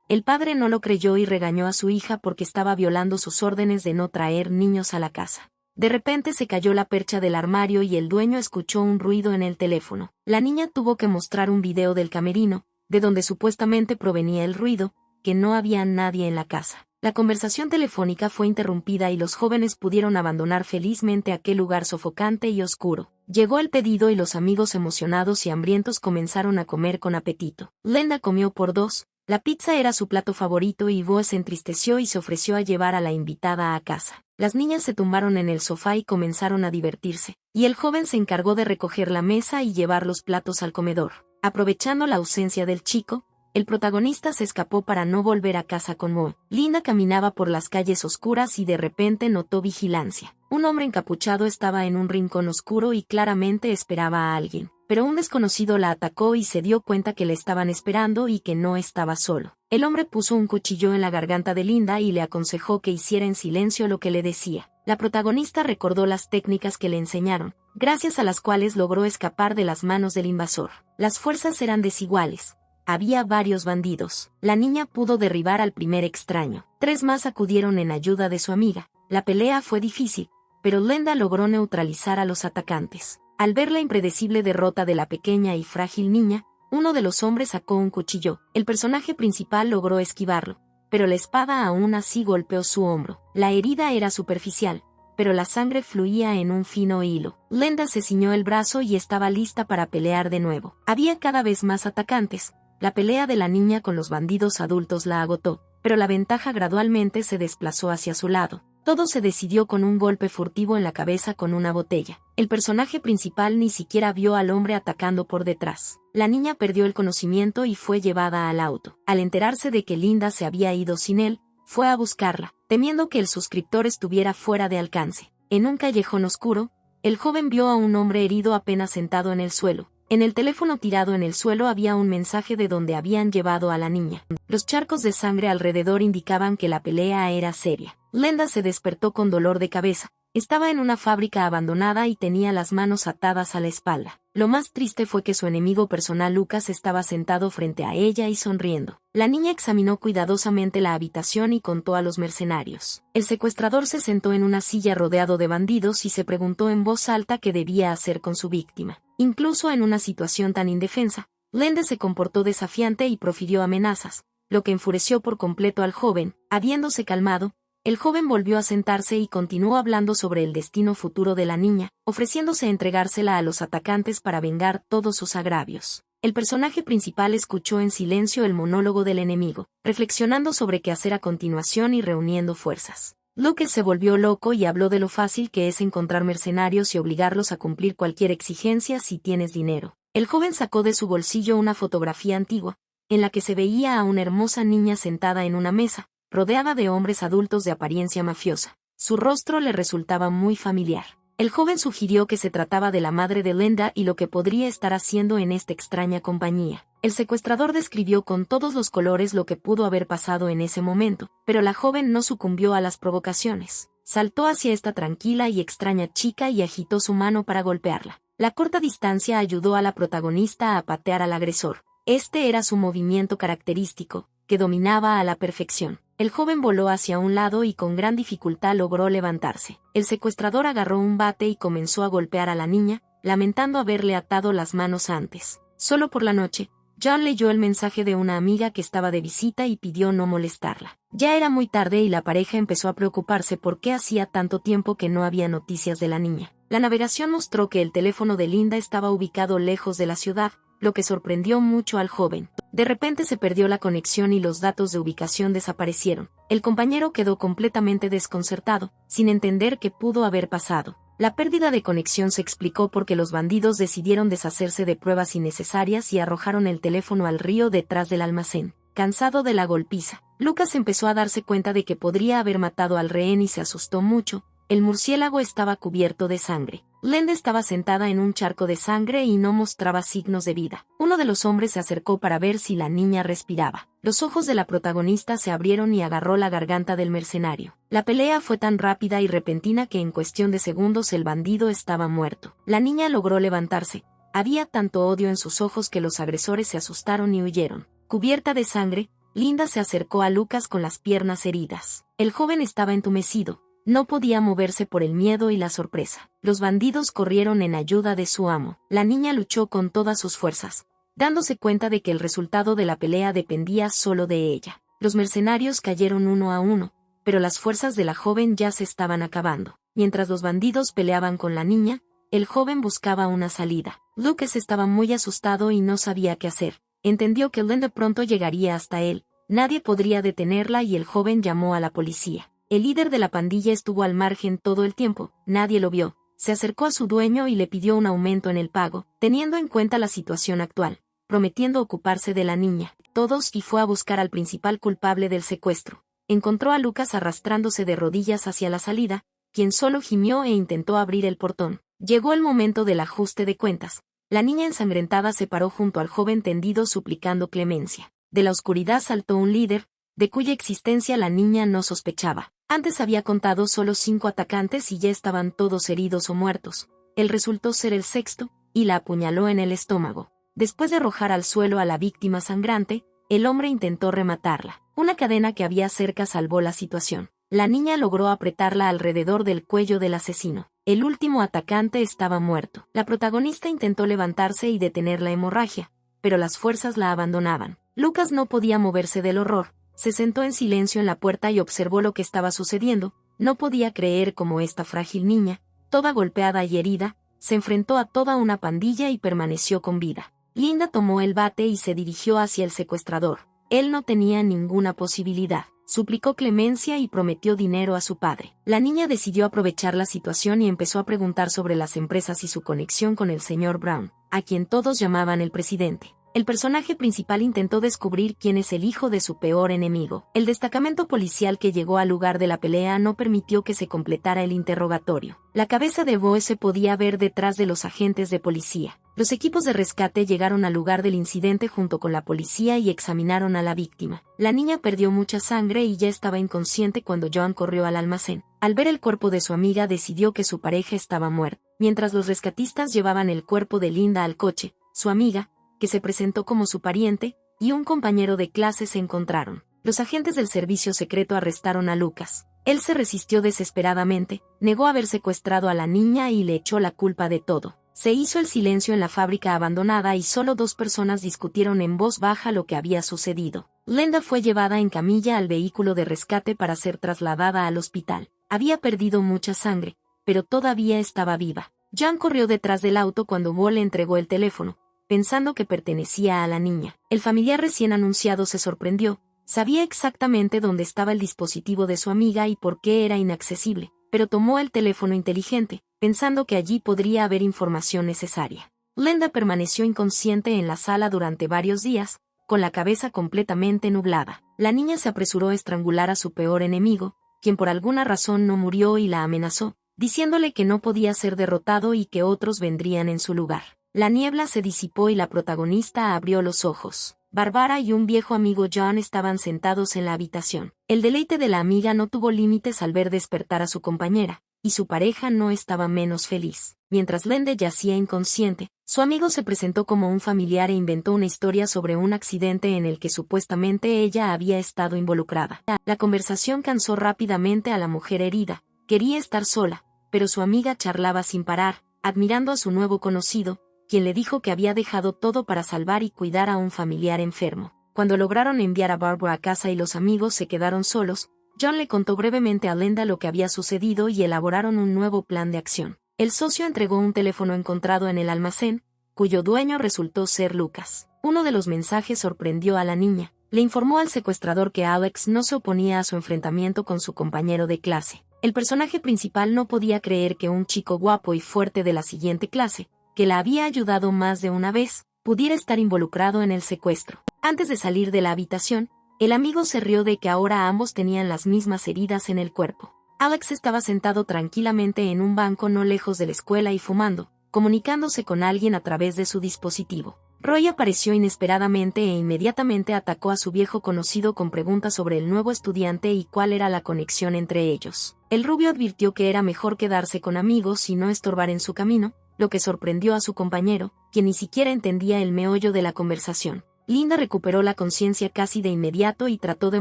El padre no lo creyó y regañó a su hija porque estaba violando sus órdenes de no traer niños a la casa. De repente se cayó la percha del armario y el dueño escuchó un ruido en el teléfono. La niña tuvo que mostrar un video del camerino, de donde supuestamente provenía el ruido, que no había nadie en la casa. La conversación telefónica fue interrumpida y los jóvenes pudieron abandonar felizmente aquel lugar sofocante y oscuro. Llegó el pedido y los amigos emocionados y hambrientos comenzaron a comer con apetito. Linda comió por dos. La pizza era su plato favorito y Bo se entristeció y se ofreció a llevar a la invitada a casa. Las niñas se tumbaron en el sofá y comenzaron a divertirse, y el joven se encargó de recoger la mesa y llevar los platos al comedor. Aprovechando la ausencia del chico, el protagonista se escapó para no volver a casa con Mo. Linda caminaba por las calles oscuras y de repente notó vigilancia. Un hombre encapuchado estaba en un rincón oscuro y claramente esperaba a alguien. Pero un desconocido la atacó y se dio cuenta que le estaban esperando y que no estaba solo. El hombre puso un cuchillo en la garganta de Linda y le aconsejó que hiciera en silencio lo que le decía. La protagonista recordó las técnicas que le enseñaron, gracias a las cuales logró escapar de las manos del invasor. Las fuerzas eran desiguales. Había varios bandidos. La niña pudo derribar al primer extraño. 3 más acudieron en ayuda de su amiga. La pelea fue difícil, pero Linda logró neutralizar a los atacantes. Al ver la impredecible derrota de la pequeña y frágil niña, uno de los hombres sacó un cuchillo. El personaje principal logró esquivarlo, pero la espada aún así golpeó su hombro. La herida era superficial, pero la sangre fluía en un fino hilo. Linda se ciñó el brazo y estaba lista para pelear de nuevo. Había cada vez más atacantes. La pelea de la niña con los bandidos adultos la agotó, pero la ventaja gradualmente se desplazó hacia su lado. Todo se decidió con un golpe furtivo en la cabeza con una botella. El personaje principal ni siquiera vio al hombre atacando por detrás. La niña perdió el conocimiento y fue llevada al auto. Al enterarse de que Linda se había ido sin él, fue a buscarla, temiendo que el suscriptor estuviera fuera de alcance. En un callejón oscuro, el joven vio a un hombre herido apenas sentado en el suelo. En el teléfono tirado en el suelo había un mensaje de donde habían llevado a la niña. Los charcos de sangre alrededor indicaban que la pelea era seria. Linda se despertó con dolor de cabeza. Estaba en una fábrica abandonada y tenía las manos atadas a la espalda. Lo más triste fue que su enemigo personal Lucas estaba sentado frente a ella y sonriendo. La niña examinó cuidadosamente la habitación y contó a los mercenarios. El secuestrador se sentó en una silla rodeado de bandidos y se preguntó en voz alta qué debía hacer con su víctima. Incluso en una situación tan indefensa, Linda se comportó desafiante y profirió amenazas, lo que enfureció por completo al joven. Habiéndose calmado, el joven volvió a sentarse y continuó hablando sobre el destino futuro de la niña, ofreciéndose entregársela a los atacantes para vengar todos sus agravios. El personaje principal escuchó en silencio el monólogo del enemigo, reflexionando sobre qué hacer a continuación y reuniendo fuerzas. Lucas se volvió loco y habló de lo fácil que es encontrar mercenarios y obligarlos a cumplir cualquier exigencia si tienes dinero. El joven sacó de su bolsillo una fotografía antigua, en la que se veía a una hermosa niña sentada en una mesa, rodeada de hombres adultos de apariencia mafiosa. Su rostro le resultaba muy familiar. El joven sugirió que se trataba de la madre de Linda y lo que podría estar haciendo en esta extraña compañía. El secuestrador describió con todos los colores lo que pudo haber pasado en ese momento, pero la joven no sucumbió a las provocaciones. Saltó hacia esta tranquila y extraña chica y agitó su mano para golpearla. La corta distancia ayudó a la protagonista a patear al agresor. Este era su movimiento característico, que dominaba a la perfección. El joven voló hacia un lado y con gran dificultad logró levantarse. El secuestrador agarró un bate y comenzó a golpear a la niña, lamentando haberle atado las manos antes. Solo por la noche, John leyó el mensaje de una amiga que estaba de visita y pidió no molestarla. Ya era muy tarde y la pareja empezó a preocuparse porque hacía tanto tiempo que no había noticias de la niña. La navegación mostró que el teléfono de Linda estaba ubicado lejos de la ciudad, lo que sorprendió mucho al joven. De repente se perdió la conexión y los datos de ubicación desaparecieron. El compañero quedó completamente desconcertado, sin entender qué pudo haber pasado. La pérdida de conexión se explicó porque los bandidos decidieron deshacerse de pruebas innecesarias y arrojaron el teléfono al río detrás del almacén. Cansado de la golpiza, Lucas empezó a darse cuenta de que podría haber matado al rehén y se asustó mucho. El murciélago estaba cubierto de sangre. Linda estaba sentada en un charco de sangre y no mostraba signos de vida. Uno de los hombres se acercó para ver si la niña respiraba. Los ojos de la protagonista se abrieron y agarró la garganta del mercenario. La pelea fue tan rápida y repentina que en cuestión de segundos el bandido estaba muerto. La niña logró levantarse. Había tanto odio en sus ojos que los agresores se asustaron y huyeron. Cubierta de sangre, Linda se acercó a Lucas con las piernas heridas. El joven estaba entumecido. No podía moverse por el miedo y la sorpresa. Los bandidos corrieron en ayuda de su amo. La niña luchó con todas sus fuerzas, dándose cuenta de que el resultado de la pelea dependía solo de ella. Los mercenarios cayeron uno a uno, pero las fuerzas de la joven ya se estaban acabando. Mientras los bandidos peleaban con la niña, el joven buscaba una salida. Lucas estaba muy asustado y no sabía qué hacer. Entendió que Linda pronto llegaría hasta él. Nadie podría detenerla y el joven llamó a la policía. El líder de la pandilla estuvo al margen todo el tiempo, nadie lo vio. Se acercó a su dueño y le pidió un aumento en el pago, teniendo en cuenta la situación actual, prometiendo ocuparse de la niña. Todos y fue a buscar al principal culpable del secuestro. Encontró a Lucas arrastrándose de rodillas hacia la salida, quien solo gimió e intentó abrir el portón. Llegó el momento del ajuste de cuentas. La niña ensangrentada se paró junto al joven tendido suplicando clemencia. De la oscuridad saltó un líder, de cuya existencia la niña no sospechaba. Antes había contado solo 5 atacantes y ya estaban todos heridos o muertos. Él resultó ser el sexto, y la apuñaló en el estómago. Después de arrojar al suelo a la víctima sangrante, el hombre intentó rematarla. Una cadena que había cerca salvó la situación. La niña logró apretarla alrededor del cuello del asesino. El último atacante estaba muerto. La protagonista intentó levantarse y detener la hemorragia, pero las fuerzas la abandonaban. Lucas no podía moverse del horror. Se sentó en silencio en la puerta y observó lo que estaba sucediendo. No podía creer cómo esta frágil niña, toda golpeada y herida, se enfrentó a toda una pandilla y permaneció con vida. Linda tomó el bate y se dirigió hacia el secuestrador. Él no tenía ninguna posibilidad. Suplicó clemencia y prometió dinero a su padre. La niña decidió aprovechar la situación y empezó a preguntar sobre las empresas y su conexión con el señor Brown, a quien todos llamaban el presidente. El personaje principal intentó descubrir quién es el hijo de su peor enemigo. El destacamento policial que llegó al lugar de la pelea no permitió que se completara el interrogatorio. La cabeza de Boe se podía ver detrás de los agentes de policía. Los equipos de rescate llegaron al lugar del incidente junto con la policía y examinaron a la víctima. La niña perdió mucha sangre y ya estaba inconsciente cuando John corrió al almacén. Al ver el cuerpo de su amiga decidió que su pareja estaba muerta. Mientras los rescatistas llevaban el cuerpo de Linda al coche, su amiga, que se presentó como su pariente, y un compañero de clase se encontraron. Los agentes del servicio secreto arrestaron a Lucas. Él se resistió desesperadamente, negó haber secuestrado a la niña y le echó la culpa de todo. Se hizo el silencio en la fábrica abandonada y solo 2 personas discutieron en voz baja lo que había sucedido. Linda fue llevada en camilla al vehículo de rescate para ser trasladada al hospital. Había perdido mucha sangre, pero todavía estaba viva. John corrió detrás del auto cuando Bo le entregó el teléfono, pensando que pertenecía a la niña. El familiar recién anunciado se sorprendió. Sabía exactamente dónde estaba el dispositivo de su amiga y por qué era inaccesible, pero tomó el teléfono inteligente, pensando que allí podría haber información necesaria. Linda permaneció inconsciente en la sala durante varios días, con la cabeza completamente nublada. La niña se apresuró a estrangular a su peor enemigo, quien por alguna razón no murió y la amenazó, diciéndole que no podía ser derrotado y que otros vendrían en su lugar. La niebla se disipó y la protagonista abrió los ojos. Barbara y un viejo amigo John estaban sentados en la habitación. El deleite de la amiga no tuvo límites al ver despertar a su compañera, y su pareja no estaba menos feliz. Mientras Linda yacía inconsciente, su amigo se presentó como un familiar e inventó una historia sobre un accidente en el que supuestamente ella había estado involucrada. La conversación cansó rápidamente a la mujer herida. Quería estar sola, pero su amiga charlaba sin parar, admirando a su nuevo conocido, quien le dijo que había dejado todo para salvar y cuidar a un familiar enfermo. Cuando lograron enviar a Barbara a casa y los amigos se quedaron solos, John le contó brevemente a Linda lo que había sucedido y elaboraron un nuevo plan de acción. El socio entregó un teléfono encontrado en el almacén, cuyo dueño resultó ser Lucas. Uno de los mensajes sorprendió a la niña. Le informó al secuestrador que Alex no se oponía a su enfrentamiento con su compañero de clase. El personaje principal no podía creer que un chico guapo y fuerte de la siguiente clase, que la había ayudado más de una vez, pudiera estar involucrado en el secuestro. Antes de salir de la habitación, el amigo se rió de que ahora ambos tenían las mismas heridas en el cuerpo. Alex estaba sentado tranquilamente en un banco no lejos de la escuela y fumando, comunicándose con alguien a través de su dispositivo. Roy apareció inesperadamente e inmediatamente atacó a su viejo conocido con preguntas sobre el nuevo estudiante y cuál era la conexión entre ellos. El rubio advirtió que era mejor quedarse con amigos y no estorbar en su camino, lo que sorprendió a su compañero, quien ni siquiera entendía el meollo de la conversación. Linda recuperó la conciencia casi de inmediato y trató de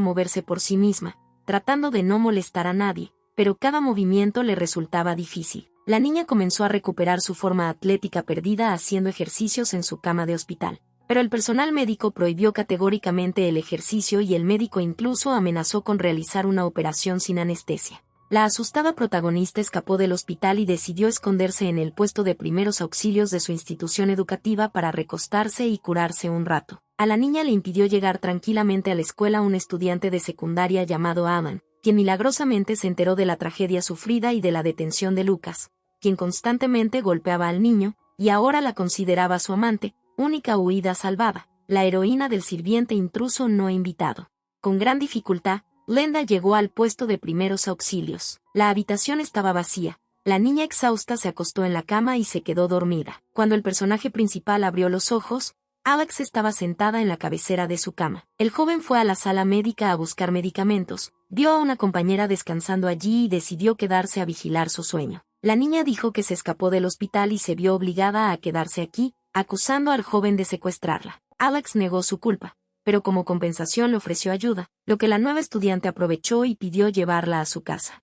moverse por sí misma, tratando de no molestar a nadie, pero cada movimiento le resultaba difícil. La niña comenzó a recuperar su forma atlética perdida haciendo ejercicios en su cama de hospital. Pero el personal médico prohibió categóricamente el ejercicio y el médico incluso amenazó con realizar una operación sin anestesia. La asustada protagonista escapó del hospital y decidió esconderse en el puesto de primeros auxilios de su institución educativa para recostarse y curarse un rato. A la niña le impidió llegar tranquilamente a la escuela un estudiante de secundaria llamado Alan, quien milagrosamente se enteró de la tragedia sufrida y de la detención de Lucas, quien constantemente golpeaba al niño, y ahora la consideraba su amante, única huida salvada, la heroína del sirviente intruso no invitado. Con gran dificultad, Linda llegó al puesto de primeros auxilios. La habitación estaba vacía. La niña exhausta se acostó en la cama y se quedó dormida. Cuando el personaje principal abrió los ojos, Alex estaba sentada en la cabecera de su cama. El joven fue a la sala médica a buscar medicamentos, vio a una compañera descansando allí y decidió quedarse a vigilar su sueño. La niña dijo que se escapó del hospital y se vio obligada a quedarse aquí, acusando al joven de secuestrarla. Alex negó su culpa, pero como compensación le ofreció ayuda, lo que la nueva estudiante aprovechó y pidió llevarla a su casa.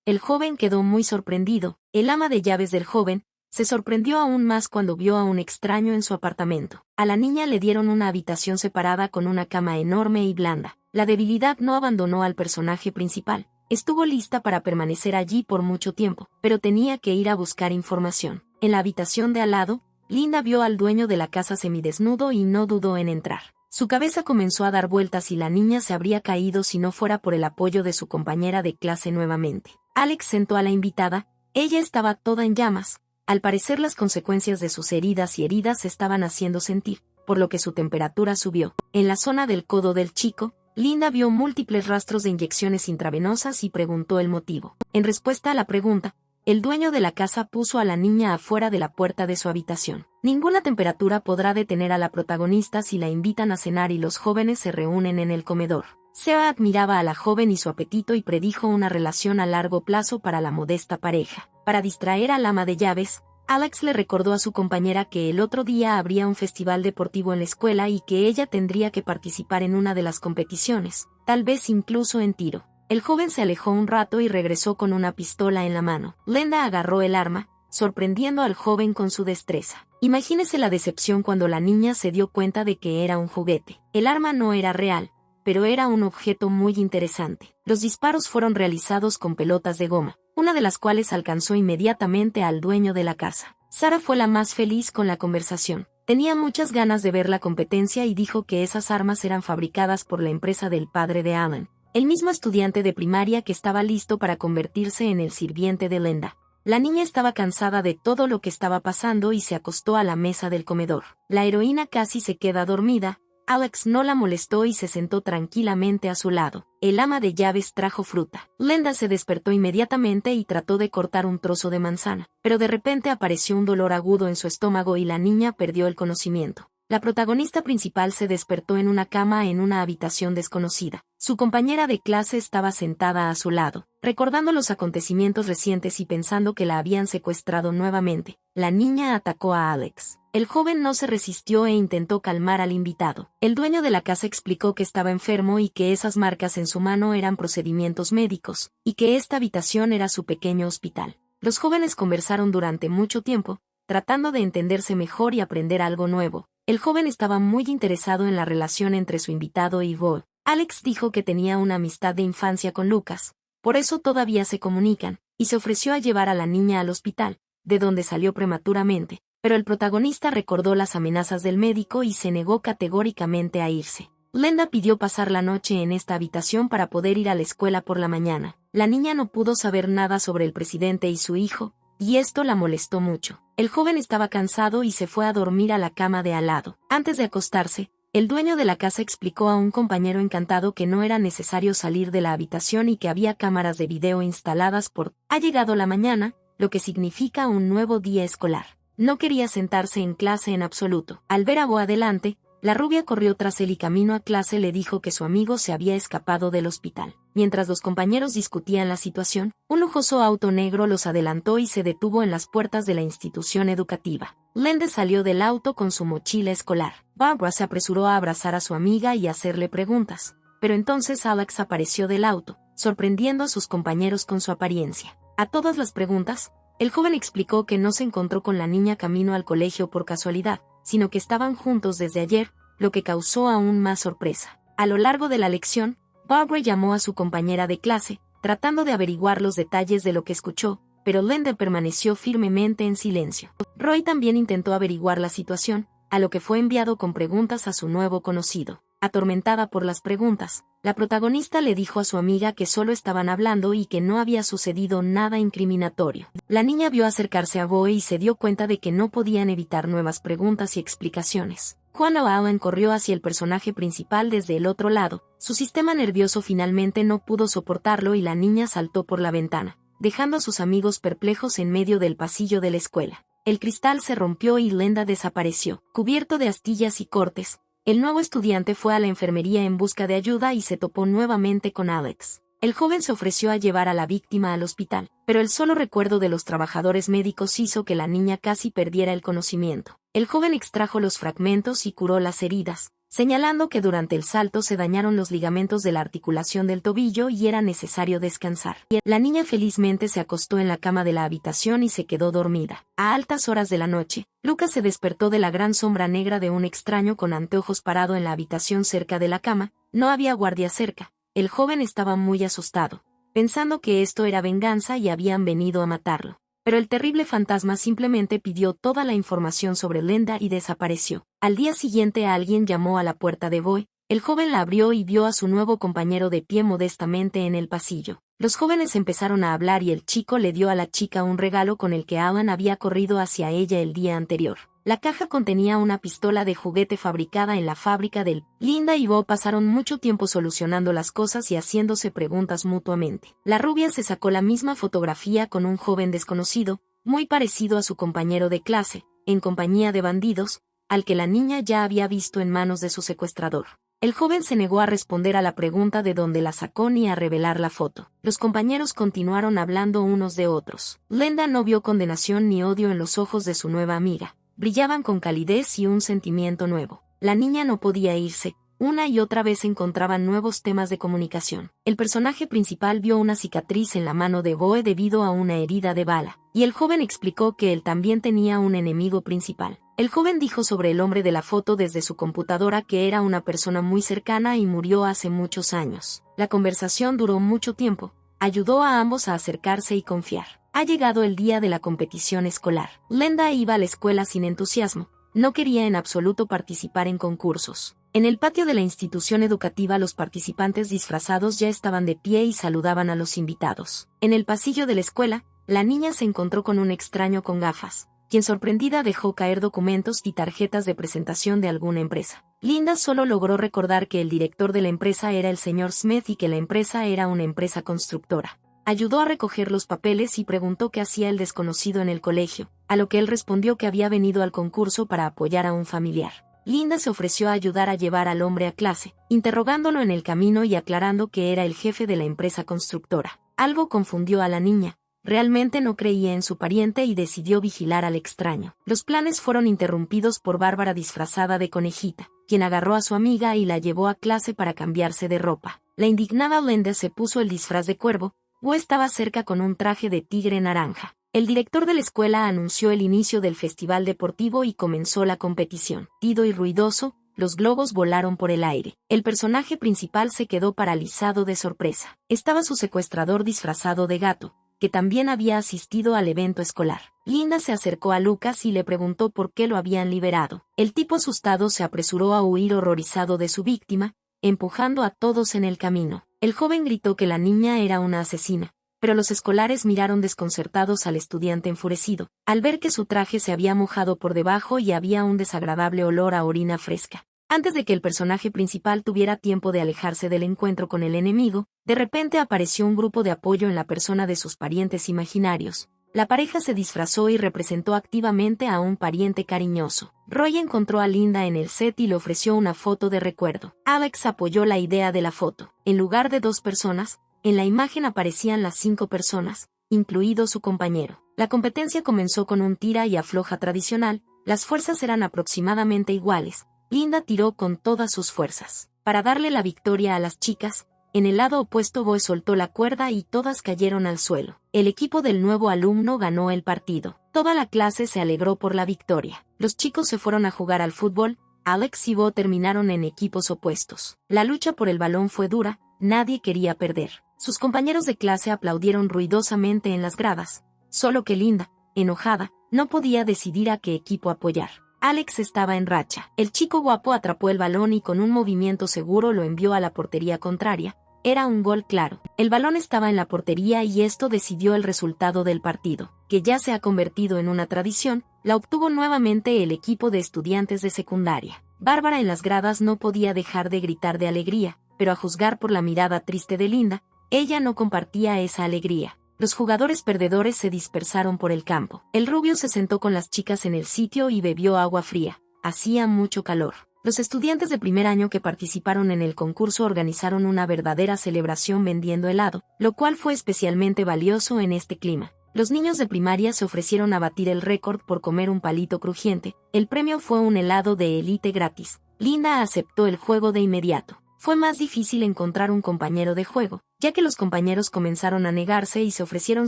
El joven quedó muy sorprendido. El ama de llaves del joven se sorprendió aún más cuando vio a un extraño en su apartamento. A la niña le dieron una habitación separada con una cama enorme y blanda. La debilidad no abandonó al personaje principal. Estuvo lista para permanecer allí por mucho tiempo, pero tenía que ir a buscar información. En la habitación de al lado, Linda vio al dueño de la casa semidesnudo y no dudó en entrar. Su cabeza comenzó a dar vueltas y la niña se habría caído si no fuera por el apoyo de su compañera de clase nuevamente. Alex sentó a la invitada. Ella estaba toda en llamas. Al parecer las consecuencias de sus heridas y heridas se estaban haciendo sentir, por lo que su temperatura subió. En la zona del codo del chico, Linda vio múltiples rastros de inyecciones intravenosas y preguntó el motivo. En respuesta a la pregunta, el dueño de la casa puso a la niña afuera de la puerta de su habitación. Ninguna temperatura podrá detener a la protagonista si la invitan a cenar y los jóvenes se reúnen en el comedor. Sea admiraba a la joven y su apetito y predijo una relación a largo plazo para la modesta pareja. Para distraer al ama de llaves, Alex le recordó a su compañera que el otro día habría un festival deportivo en la escuela y que ella tendría que participar en una de las competiciones, tal vez incluso en tiro. El joven se alejó un rato y regresó con una pistola en la mano. Linda agarró el arma, sorprendiendo al joven con su destreza. Imagínese la decepción cuando la niña se dio cuenta de que era un juguete. El arma no era real, pero era un objeto muy interesante. Los disparos fueron realizados con pelotas de goma, una de las cuales alcanzó inmediatamente al dueño de la casa. Sara fue la más feliz con la conversación. Tenía muchas ganas de ver la competencia y dijo que esas armas eran fabricadas por la empresa del padre de Alan, el mismo estudiante de primaria que estaba listo para convertirse en el sirviente de Linda. La niña estaba cansada de todo lo que estaba pasando y se acostó a la mesa del comedor. La heroína casi se queda dormida. Alex no la molestó y se sentó tranquilamente a su lado. El ama de llaves trajo fruta. Glenda se despertó inmediatamente y trató de cortar un trozo de manzana, pero de repente apareció un dolor agudo en su estómago y la niña perdió el conocimiento. La protagonista principal se despertó en una cama en una habitación desconocida. Su compañera de clase estaba sentada a su lado, recordando los acontecimientos recientes y pensando que la habían secuestrado nuevamente. La niña atacó a Alex. El joven no se resistió e intentó calmar al invitado. El dueño de la casa explicó que estaba enfermo y que esas marcas en su mano eran procedimientos médicos, y que esta habitación era su pequeño hospital. Los jóvenes conversaron durante mucho tiempo, tratando de entenderse mejor y aprender algo nuevo. El joven estaba muy interesado en la relación entre su invitado y Bo. Alex dijo que tenía una amistad de infancia con Lucas, por eso todavía se comunican, y se ofreció a llevar a la niña al hospital, de donde salió prematuramente, pero el protagonista recordó las amenazas del médico y se negó categóricamente a irse. Glenda pidió pasar la noche en esta habitación para poder ir a la escuela por la mañana. La niña no pudo saber nada sobre el presidente y su hijo, y esto la molestó mucho. El joven estaba cansado y se fue a dormir a la cama de al lado. Antes de acostarse, el dueño de la casa explicó a un compañero encantado que no era necesario salir de la habitación y que había cámaras de video instaladas por... Ha llegado la mañana, lo que significa un nuevo día escolar. No quería sentarse en clase en absoluto. Al ver a Bo adelante, la rubia corrió tras él y camino a clase le dijo que su amigo se había escapado del hospital. Mientras los compañeros discutían la situación, un lujoso auto negro los adelantó y se detuvo en las puertas de la institución educativa. Glenda salió del auto con su mochila escolar. Barbara se apresuró a abrazar a su amiga y hacerle preguntas, pero entonces Alex apareció del auto, sorprendiendo a sus compañeros con su apariencia. A todas las preguntas, el joven explicó que no se encontró con la niña camino al colegio por casualidad, sino que estaban juntos desde ayer, lo que causó aún más sorpresa. A lo largo de la lección, Barbara llamó a su compañera de clase, tratando de averiguar los detalles de lo que escuchó, pero Glenda permaneció firmemente en silencio. Roy también intentó averiguar la situación, a lo que fue enviado con preguntas a su nuevo conocido. Atormentada por las preguntas, la protagonista le dijo a su amiga que solo estaban hablando y que no había sucedido nada incriminatorio. La niña vio acercarse a Boy y se dio cuenta de que no podían evitar nuevas preguntas y explicaciones. Cuando Alan corrió hacia el personaje principal desde el otro lado, su sistema nervioso finalmente no pudo soportarlo y la niña saltó por la ventana, dejando a sus amigos perplejos en medio del pasillo de la escuela. El cristal se rompió y Glenda desapareció, cubierto de astillas y cortes. El nuevo estudiante fue a la enfermería en busca de ayuda y se topó nuevamente con Alex. El joven se ofreció a llevar a la víctima al hospital, pero el solo recuerdo de los trabajadores médicos hizo que la niña casi perdiera el conocimiento. El joven extrajo los fragmentos y curó las heridas, señalando que durante el salto se dañaron los ligamentos de la articulación del tobillo y era necesario descansar. La niña felizmente se acostó en la cama de la habitación y se quedó dormida. A altas horas de la noche, Lucas se despertó de la gran sombra negra de un extraño con anteojos parado en la habitación cerca de la cama. No había guardia cerca. El joven estaba muy asustado, pensando que esto era venganza y habían venido a matarlo. Pero el terrible fantasma simplemente pidió toda la información sobre Glenda y desapareció. Al día siguiente alguien llamó a la puerta de Boy. El joven la abrió y vio a su nuevo compañero de pie modestamente en el pasillo. Los jóvenes empezaron a hablar y el chico le dio a la chica un regalo con el que Alan había corrido hacia ella el día anterior. La caja contenía una pistola de juguete fabricada en la fábrica del... Linda y Bo pasaron mucho tiempo solucionando las cosas y haciéndose preguntas mutuamente. La rubia se sacó la misma fotografía con un joven desconocido, muy parecido a su compañero de clase, en compañía de bandidos, al que la niña ya había visto en manos de su secuestrador. El joven se negó a responder a la pregunta de dónde la sacó ni a revelar la foto. Los compañeros continuaron hablando unos de otros. Glenda no vio condenación ni odio en los ojos de su nueva amiga. Brillaban con calidez y un sentimiento nuevo. La niña no podía irse. Una y otra vez encontraban nuevos temas de comunicación. El personaje principal vio una cicatriz en la mano de Boe debido a una herida de bala, y el joven explicó que él también tenía un enemigo principal. El joven dijo sobre el hombre de la foto desde su computadora que era una persona muy cercana y murió hace muchos años. La conversación duró mucho tiempo. Ayudó a ambos a acercarse y confiar. Ha llegado el día de la competición escolar. Glenda iba a la escuela sin entusiasmo. No quería en absoluto participar en concursos. En el patio de la institución educativa los participantes disfrazados ya estaban de pie y saludaban a los invitados. En el pasillo de la escuela, la niña se encontró con un extraño con gafas, quien sorprendida dejó caer documentos y tarjetas de presentación de alguna empresa. Linda solo logró recordar que el director de la empresa era el señor Smith y que la empresa era una empresa constructora. Ayudó a recoger los papeles y preguntó qué hacía el desconocido en el colegio, a lo que él respondió que había venido al concurso para apoyar a un familiar. Linda se ofreció a ayudar a llevar al hombre a clase, interrogándolo en el camino y aclarando que era el jefe de la empresa constructora. Algo confundió a la niña. Realmente no creía en su pariente y decidió vigilar al extraño. Los planes fueron interrumpidos por Bárbara disfrazada de conejita, quien agarró a su amiga y la llevó a clase para cambiarse de ropa. La indignada Linda se puso el disfraz de cuervo. Bo estaba cerca con un traje de tigre naranja. El director de la escuela anunció el inicio del festival deportivo y comenzó la competición. Tido y ruidoso, los globos volaron por el aire. El personaje principal se quedó paralizado de sorpresa. Estaba su secuestrador disfrazado de gato, que también había asistido al evento escolar. Linda se acercó a Lucas y le preguntó por qué lo habían liberado. El tipo asustado se apresuró a huir horrorizado de su víctima, empujando a todos en el camino. El joven gritó que la niña era una asesina, pero los escolares miraron desconcertados al estudiante enfurecido, al ver que su traje se había mojado por debajo y había un desagradable olor a orina fresca. Antes de que el personaje principal tuviera tiempo de alejarse del encuentro con el enemigo, de repente apareció un grupo de apoyo en la persona de sus parientes imaginarios. La pareja se disfrazó y representó activamente a un pariente cariñoso. Roy encontró a Linda en el set y le ofreció una foto de recuerdo. Alex apoyó la idea de la foto. En lugar de 2 personas, en la imagen aparecían las 5 personas, incluido su compañero. La competencia comenzó con un tira y afloja tradicional. Las fuerzas eran aproximadamente iguales. Linda tiró con todas sus fuerzas. Para darle la victoria a las chicas, en el lado opuesto Boe soltó la cuerda y todas cayeron al suelo. El equipo del nuevo alumno ganó el partido. Toda la clase se alegró por la victoria. Los chicos se fueron a jugar al fútbol. Alex y Bo terminaron en equipos opuestos. La lucha por el balón fue dura, nadie quería perder. Sus compañeros de clase aplaudieron ruidosamente en las gradas. Solo que Linda, enojada, no podía decidir a qué equipo apoyar. Alex estaba en racha. El chico guapo atrapó el balón y con un movimiento seguro lo envió a la portería contraria. Era un gol claro. El balón estaba en la portería y esto decidió el resultado del partido, que ya se ha convertido en una tradición. La obtuvo nuevamente el equipo de estudiantes de secundaria. Bárbara en las gradas no podía dejar de gritar de alegría, pero a juzgar por la mirada triste de Linda, ella no compartía esa alegría. Los jugadores perdedores se dispersaron por el campo. El rubio se sentó con las chicas en el sitio y bebió agua fría. Hacía mucho calor. Los estudiantes de primer año que participaron en el concurso organizaron una verdadera celebración vendiendo helado, lo cual fue especialmente valioso en este clima. Los niños de primaria se ofrecieron a batir el récord por comer un palito crujiente. El premio fue un helado de élite gratis. Linda aceptó el juego de inmediato. Fue más difícil encontrar un compañero de juego, ya que los compañeros comenzaron a negarse y se ofrecieron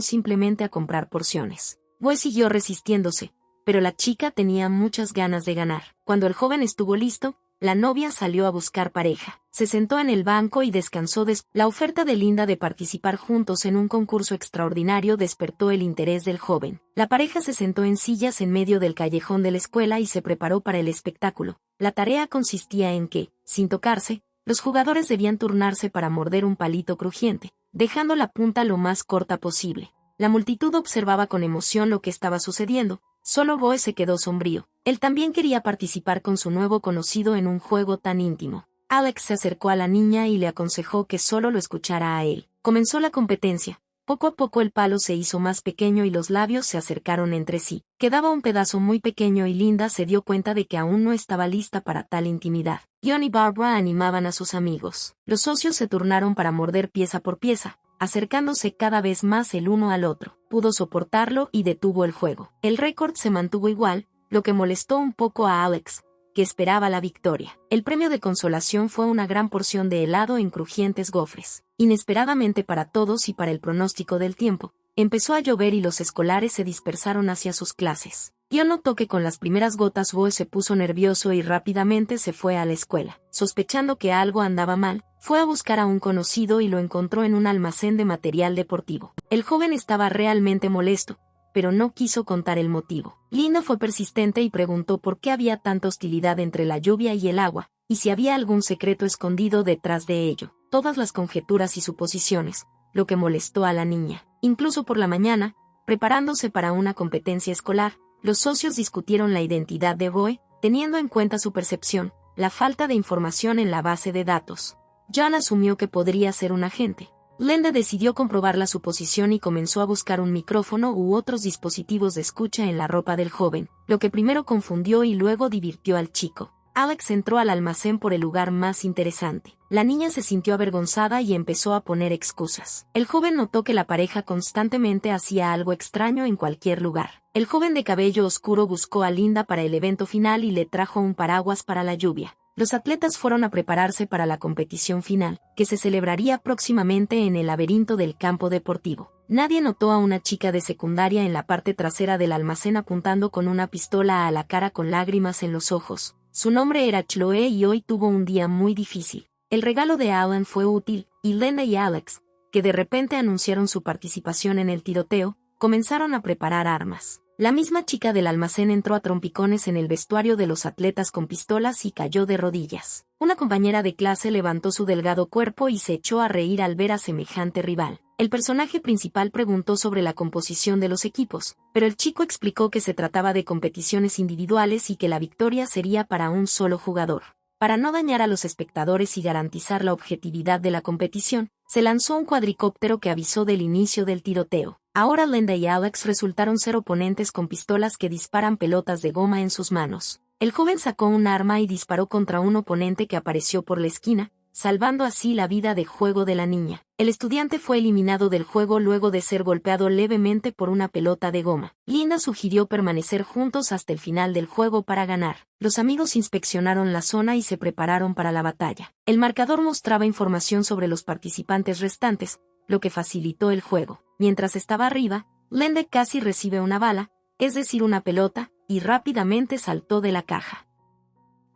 simplemente a comprar porciones. Boe siguió resistiéndose, pero la chica tenía muchas ganas de ganar. Cuando el joven estuvo listo, la novia salió a buscar pareja. Se sentó en el banco y descansó. La oferta de Linda de participar juntos en un concurso extraordinario despertó el interés del joven. La pareja se sentó en sillas en medio del callejón de la escuela y se preparó para el espectáculo. La tarea consistía en que, sin tocarse, los jugadores debían turnarse para morder un palito crujiente, dejando la punta lo más corta posible. La multitud observaba con emoción lo que estaba sucediendo. Solo Boe se quedó sombrío. Él también quería participar con su nuevo conocido en un juego tan íntimo. Alex se acercó a la niña y le aconsejó que solo lo escuchara a él. Comenzó la competencia. Poco a poco el palo se hizo más pequeño y los labios se acercaron entre sí. Quedaba un pedazo muy pequeño y Linda se dio cuenta de que aún no estaba lista para tal intimidad. John y Barbara animaban a sus amigos. Los socios se turnaron para morder pieza por pieza, acercándose cada vez más el uno al otro. Pudo soportarlo y detuvo el juego. El récord se mantuvo igual, lo que molestó un poco a Alex, que esperaba la victoria. El premio de consolación fue una gran porción de helado en crujientes gofres. Inesperadamente para todos y para el pronóstico del tiempo, empezó a llover y los escolares se dispersaron hacia sus clases. Yo notó que con las primeras gotas Boe se puso nervioso y rápidamente se fue a la escuela. Sospechando que algo andaba mal, fue a buscar a un conocido y lo encontró en un almacén de material deportivo. El joven estaba realmente molesto, pero no quiso contar el motivo. Linda fue persistente y preguntó por qué había tanta hostilidad entre la lluvia y el agua, y si había algún secreto escondido detrás de ello. Todas las conjeturas y suposiciones, lo que molestó a la niña. Incluso por la mañana, preparándose para una competencia escolar, los socios discutieron la identidad de Boe, teniendo en cuenta su percepción. la falta de información en la base de datos. John asumió que podría ser un agente. Linda decidió comprobar la suposición y comenzó a buscar un micrófono u otros dispositivos de escucha en la ropa del joven, lo que primero confundió y luego divirtió al chico. Alex entró al almacén por el lugar más interesante. La niña se sintió avergonzada y empezó a poner excusas. El joven notó que la pareja constantemente hacía algo extraño en cualquier lugar. El joven de cabello oscuro buscó a Linda para el evento final y le trajo un paraguas para la lluvia. Los atletas fueron a prepararse para la competición final, que se celebraría próximamente en el laberinto del campo deportivo. Nadie notó a una chica de secundaria en la parte trasera del almacén apuntando con una pistola a la cara con lágrimas en los ojos. Su nombre era Chloe y hoy tuvo un día muy difícil. El regalo de Alan fue útil, y Linda y Alex, que de repente anunciaron su participación en el tiroteo, comenzaron a preparar armas. La misma chica del almacén entró a trompicones en el vestuario de los atletas con pistolas y cayó de rodillas. Una compañera de clase levantó su delgado cuerpo y se echó a reír al ver a semejante rival. El personaje principal preguntó sobre la composición de los equipos, pero el chico explicó que se trataba de competiciones individuales y que la victoria sería para un solo jugador. Para no dañar a los espectadores y garantizar la objetividad de la competición, se lanzó un cuadricóptero que avisó del inicio del tiroteo. Ahora Linda y Alex resultaron ser oponentes con pistolas que disparan pelotas de goma en sus manos. El joven sacó un arma y disparó contra un oponente que apareció por la esquina, salvando así la vida de juego de la niña. El estudiante fue eliminado del juego luego de ser golpeado levemente por una pelota de goma. Linda sugirió permanecer juntos hasta el final del juego para ganar. Los amigos inspeccionaron la zona y se prepararon para la batalla. El marcador mostraba información sobre los participantes restantes, lo que facilitó el juego. Mientras estaba arriba, Linda casi recibe una bala, es decir una pelota, y rápidamente saltó de la caja.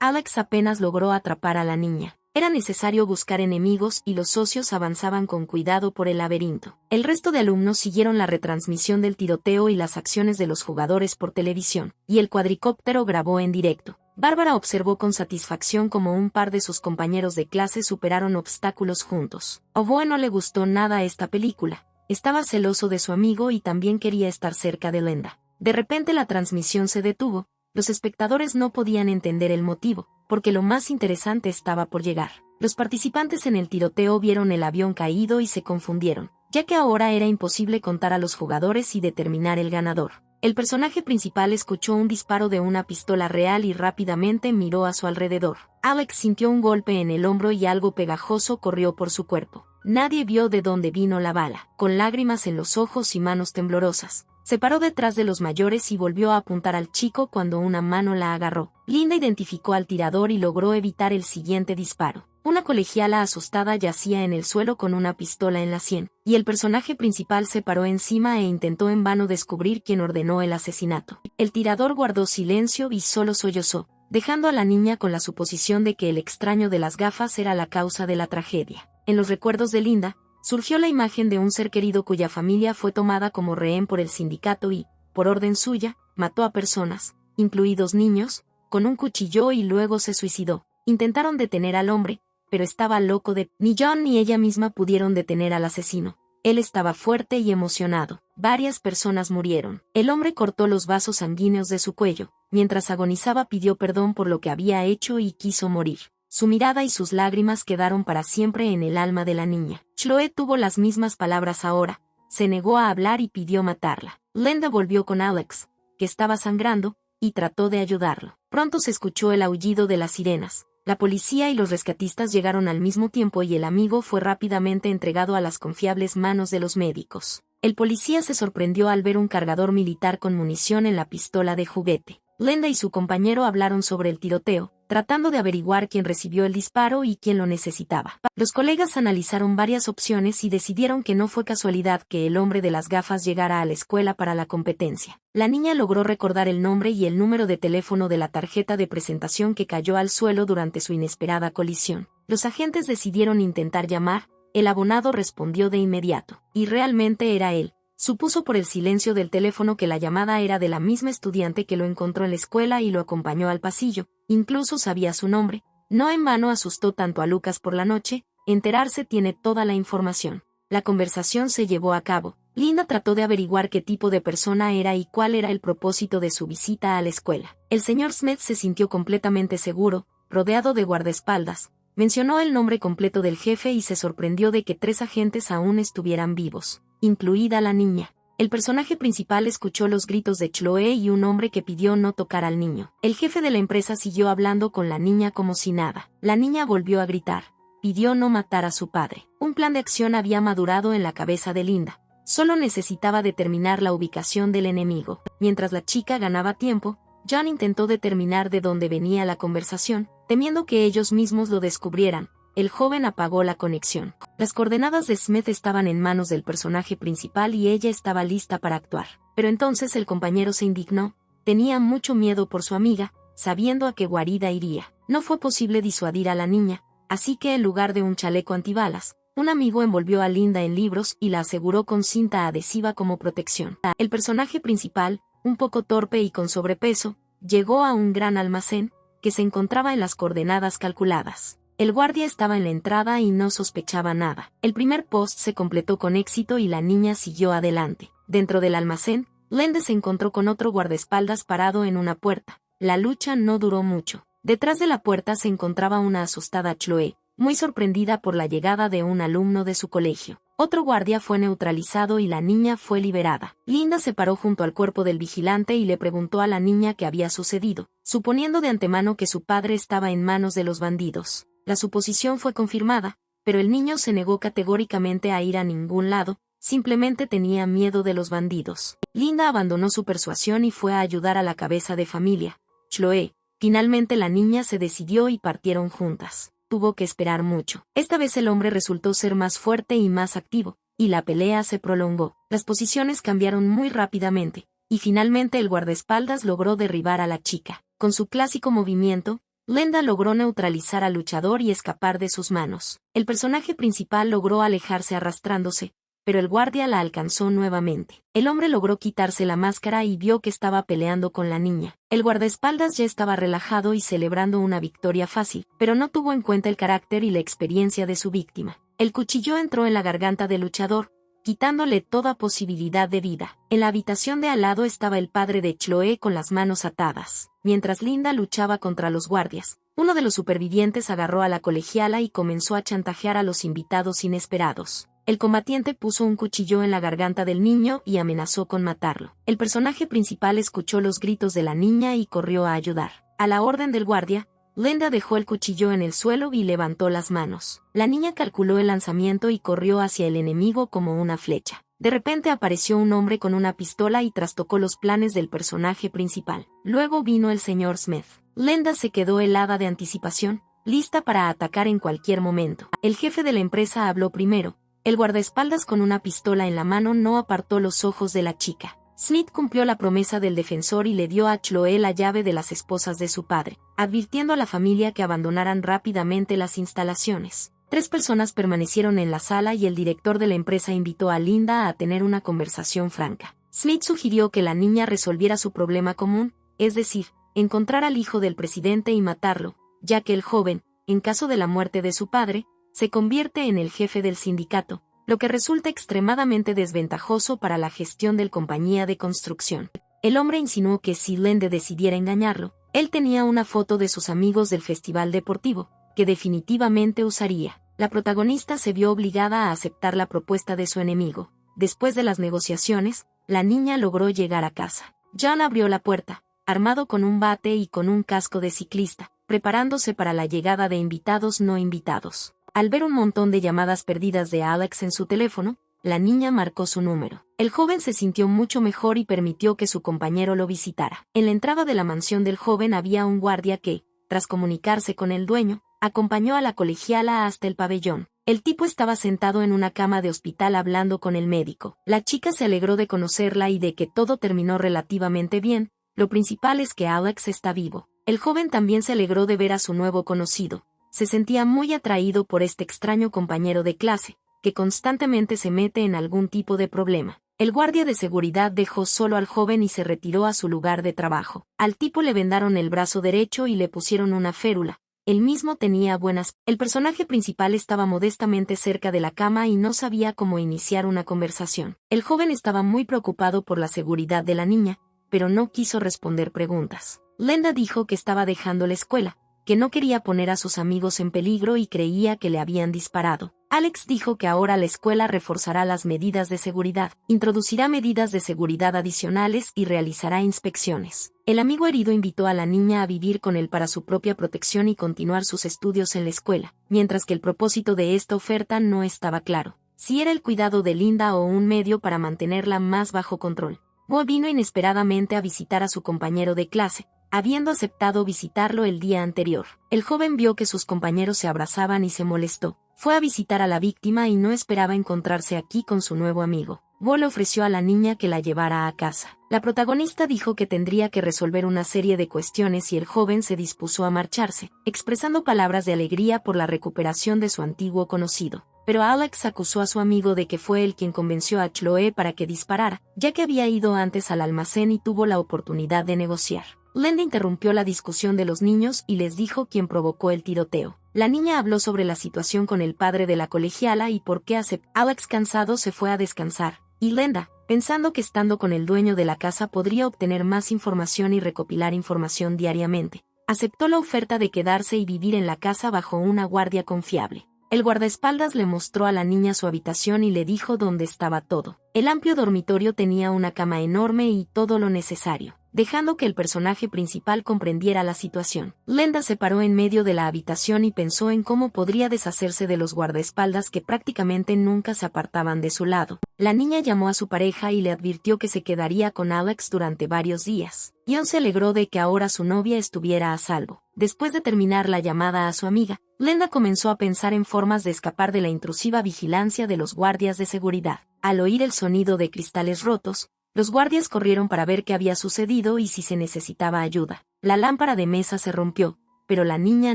Alex apenas logró atrapar a la niña. Era necesario buscar enemigos y los socios avanzaban con cuidado por el laberinto. El resto de alumnos siguieron la retransmisión del tiroteo y las acciones de los jugadores por televisión, y el cuadricóptero grabó en directo. Bárbara observó con satisfacción cómo un par de sus compañeros de clase superaron obstáculos juntos. Oboe no le gustó nada esta película. Estaba celoso de su amigo y también quería estar cerca de Linda. De repente la transmisión se detuvo. Los espectadores no podían entender el motivo, porque lo más interesante estaba por llegar. Los participantes en el tiroteo vieron el avión caído y se confundieron, ya que ahora era imposible contar a los jugadores y determinar el ganador. El personaje principal escuchó un disparo de una pistola real y rápidamente miró a su alrededor. Alex sintió un golpe en el hombro y algo pegajoso corrió por su cuerpo. Nadie vio de dónde vino la bala. Con lágrimas en los ojos y manos temblorosas, se paró detrás de los mayores y volvió a apuntar al chico cuando una mano la agarró. Linda identificó al tirador y logró evitar el siguiente disparo. Una colegiala asustada yacía en el suelo con una pistola en la sien, y el personaje principal se paró encima e intentó en vano descubrir quién ordenó el asesinato. El tirador guardó silencio y solo sollozó, dejando a la niña con la suposición de que el extraño de las gafas era la causa de la tragedia. En los recuerdos de Linda, surgió la imagen de un ser querido cuya familia fue tomada como rehén por el sindicato y, por orden suya, mató a personas, incluidos niños, con un cuchillo y luego se suicidó. Intentaron detener al hombre, pero estaba loco de... Ni John ni ella misma pudieron detener al asesino. Él estaba fuerte y emocionado. Varias personas murieron. El hombre cortó los vasos sanguíneos de su cuello. Mientras agonizaba pidió perdón por lo que había hecho y quiso morir. Su mirada y sus lágrimas quedaron para siempre en el alma de la niña. Chloe tuvo las mismas palabras ahora. Se negó a hablar y pidió matarla. Linda volvió con Alex, que estaba sangrando, y trató de ayudarlo. Pronto se escuchó el aullido de las sirenas. La policía y los rescatistas llegaron al mismo tiempo y el amigo fue rápidamente entregado a las confiables manos de los médicos. El policía se sorprendió al ver un cargador militar con munición en la pistola de juguete. Linda y su compañero hablaron sobre el tiroteo, tratando de averiguar quién recibió el disparo y quién lo necesitaba. Los colegas analizaron varias opciones y decidieron que no fue casualidad que el hombre de las gafas llegara a la escuela para la competencia. La niña logró recordar el nombre y el número de teléfono de la tarjeta de presentación que cayó al suelo durante su inesperada colisión. Los agentes decidieron intentar llamar. El abonado respondió de inmediato, y realmente era él. Supuso por el silencio del teléfono que la llamada era de la misma estudiante que lo encontró en la escuela y lo acompañó al pasillo, incluso sabía su nombre. No en vano asustó tanto a Lucas por la noche. Enterarse tiene toda la información. La conversación se llevó a cabo. Linda trató de averiguar qué tipo de persona era y cuál era el propósito de su visita a la escuela. El señor Smith se sintió completamente seguro, rodeado de guardaespaldas, mencionó el nombre completo del jefe y se sorprendió de que 3 agentes aún estuvieran vivos, incluida la niña. El personaje principal escuchó los gritos de Chloe y un hombre que pidió no tocar al niño. El jefe de la empresa siguió hablando con la niña como si nada. La niña volvió a gritar. Pidió no matar a su padre. Un plan de acción había madurado en la cabeza de Linda. Solo necesitaba determinar la ubicación del enemigo. Mientras la chica ganaba tiempo, John intentó determinar de dónde venía la conversación, temiendo que ellos mismos lo descubrieran. El joven apagó la conexión. Las coordenadas de Smith estaban en manos del personaje principal y ella estaba lista para actuar. Pero entonces el compañero se indignó. Tenía mucho miedo por su amiga, sabiendo a qué guarida iría. No fue posible disuadir a la niña, así que en lugar de un chaleco antibalas, un amigo envolvió a Linda en libros y la aseguró con cinta adhesiva como protección. El personaje principal, un poco torpe y con sobrepeso, llegó a un gran almacén, que se encontraba en las coordenadas calculadas. El guardia estaba en la entrada y no sospechaba nada. El primer post se completó con éxito y la niña siguió adelante. Dentro del almacén, Linda se encontró con otro guardaespaldas parado en una puerta. La lucha no duró mucho. Detrás de la puerta se encontraba una asustada Chloe, muy sorprendida por la llegada de un alumno de su colegio. Otro guardia fue neutralizado y la niña fue liberada. Linda se paró junto al cuerpo del vigilante y le preguntó a la niña qué había sucedido, suponiendo de antemano que su padre estaba en manos de los bandidos. La suposición fue confirmada, pero el niño se negó categóricamente a ir a ningún lado, simplemente tenía miedo de los bandidos. Linda abandonó su persuasión y fue a ayudar a la cabeza de familia, Chloe. Finalmente la niña se decidió y partieron juntas. Tuvo que esperar mucho. Esta vez el hombre resultó ser más fuerte y más activo, y la pelea se prolongó. Las posiciones cambiaron muy rápidamente, y finalmente el guardaespaldas logró derribar a la chica. Con su clásico movimiento, Linda logró neutralizar al luchador y escapar de sus manos. El personaje principal logró alejarse arrastrándose, pero el guardia la alcanzó nuevamente. El hombre logró quitarse la máscara y vio que estaba peleando con la niña. El guardaespaldas ya estaba relajado y celebrando una victoria fácil, pero no tuvo en cuenta el carácter y la experiencia de su víctima. El cuchillo entró en la garganta del luchador, quitándole toda posibilidad de vida. En la habitación de al lado estaba el padre de Chloe con las manos atadas. Mientras Linda luchaba contra los guardias, uno de los supervivientes agarró a la colegiala y comenzó a chantajear a los invitados inesperados. El combatiente puso un cuchillo en la garganta del niño y amenazó con matarlo. El personaje principal escuchó los gritos de la niña y corrió a ayudar. A la orden del guardia, Linda dejó el cuchillo en el suelo y levantó las manos. La niña calculó el lanzamiento y corrió hacia el enemigo como una flecha. De repente apareció un hombre con una pistola y trastocó los planes del personaje principal. Luego vino el señor Smith. Linda se quedó helada de anticipación, lista para atacar en cualquier momento. El jefe de la empresa habló primero. El guardaespaldas con una pistola en la mano no apartó los ojos de la chica. Smith cumplió la promesa del defensor y le dio a Chloe la llave de las esposas de su padre, advirtiendo a la familia que abandonaran rápidamente las instalaciones. 3 personas permanecieron en la sala y el director de la empresa invitó a Linda a tener una conversación franca. Smith sugirió que la niña resolviera su problema común, es decir, encontrar al hijo del presidente y matarlo, ya que el joven, en caso de la muerte de su padre, se convierte en el jefe del sindicato, lo que resulta extremadamente desventajoso para la gestión del compañía de construcción. El hombre insinuó que si Linda decidiera engañarlo, él tenía una foto de sus amigos del festival deportivo, que definitivamente usaría. La protagonista se vio obligada a aceptar la propuesta de su enemigo. Después de las negociaciones, la niña logró llegar a casa. John abrió la puerta, armado con un bate y con un casco de ciclista, preparándose para la llegada de invitados no invitados. Al ver un montón de llamadas perdidas de Alex en su teléfono, la niña marcó su número. El joven se sintió mucho mejor y permitió que su compañero lo visitara. En la entrada de la mansión del joven había un guardia que, tras comunicarse con el dueño, acompañó a la colegiala hasta el pabellón. El tipo estaba sentado en una cama de hospital hablando con el médico. La chica se alegró de conocerla y de que todo terminó relativamente bien. Lo principal es que Alex está vivo. El joven también se alegró de ver a su nuevo conocido. Se sentía muy atraído por este extraño compañero de clase, que constantemente se mete en algún tipo de problema. El guardia de seguridad dejó solo al joven y se retiró a su lugar de trabajo. Al tipo le vendaron el brazo derecho y le pusieron una férula. Él mismo tenía buenas. El personaje principal estaba modestamente cerca de la cama y no sabía cómo iniciar una conversación. El joven estaba muy preocupado por la seguridad de la niña, pero no quiso responder preguntas. Linda dijo que estaba dejando la escuela, que no quería poner a sus amigos en peligro y creía que le habían disparado. Alex dijo que ahora la escuela reforzará las medidas de seguridad, introducirá medidas de seguridad adicionales y realizará inspecciones. El amigo herido invitó a la niña a vivir con él para su propia protección y continuar sus estudios en la escuela, mientras que el propósito de esta oferta no estaba claro. Si era el cuidado de Linda o un medio para mantenerla más bajo control. Bo vino inesperadamente a visitar a su compañero de clase, habiendo aceptado visitarlo el día anterior. El joven vio que sus compañeros se abrazaban y se molestó. Fue a visitar a la víctima y no esperaba encontrarse aquí con su nuevo amigo. Bo le ofreció a la niña que la llevara a casa. La protagonista dijo que tendría que resolver una serie de cuestiones y el joven se dispuso a marcharse, expresando palabras de alegría por la recuperación de su antiguo conocido. Pero Alex acusó a su amigo de que fue él quien convenció a Chloe para que disparara, ya que había ido antes al almacén y tuvo la oportunidad de negociar. Linda interrumpió la discusión de los niños y les dijo quién provocó el tiroteo. La niña habló sobre la situación con el padre de la colegiala y por qué aceptó. Alex, cansado, se fue a descansar, y Linda, pensando que estando con el dueño de la casa podría obtener más información y recopilar información diariamente, aceptó la oferta de quedarse y vivir en la casa bajo una guardia confiable. El guardaespaldas le mostró a la niña su habitación y le dijo dónde estaba todo. El amplio dormitorio tenía una cama enorme y todo lo necesario, dejando que el personaje principal comprendiera la situación. Linda se paró en medio de la habitación y pensó en cómo podría deshacerse de los guardaespaldas que prácticamente nunca se apartaban de su lado. La niña llamó a su pareja y le advirtió que se quedaría con Alex durante varios días. Ion se alegró de que ahora su novia estuviera a salvo. Después de terminar la llamada a su amiga, Linda comenzó a pensar en formas de escapar de la intrusiva vigilancia de los guardias de seguridad. Al oír el sonido de cristales rotos, los guardias corrieron para ver qué había sucedido y si se necesitaba ayuda. La lámpara de mesa se rompió, pero la niña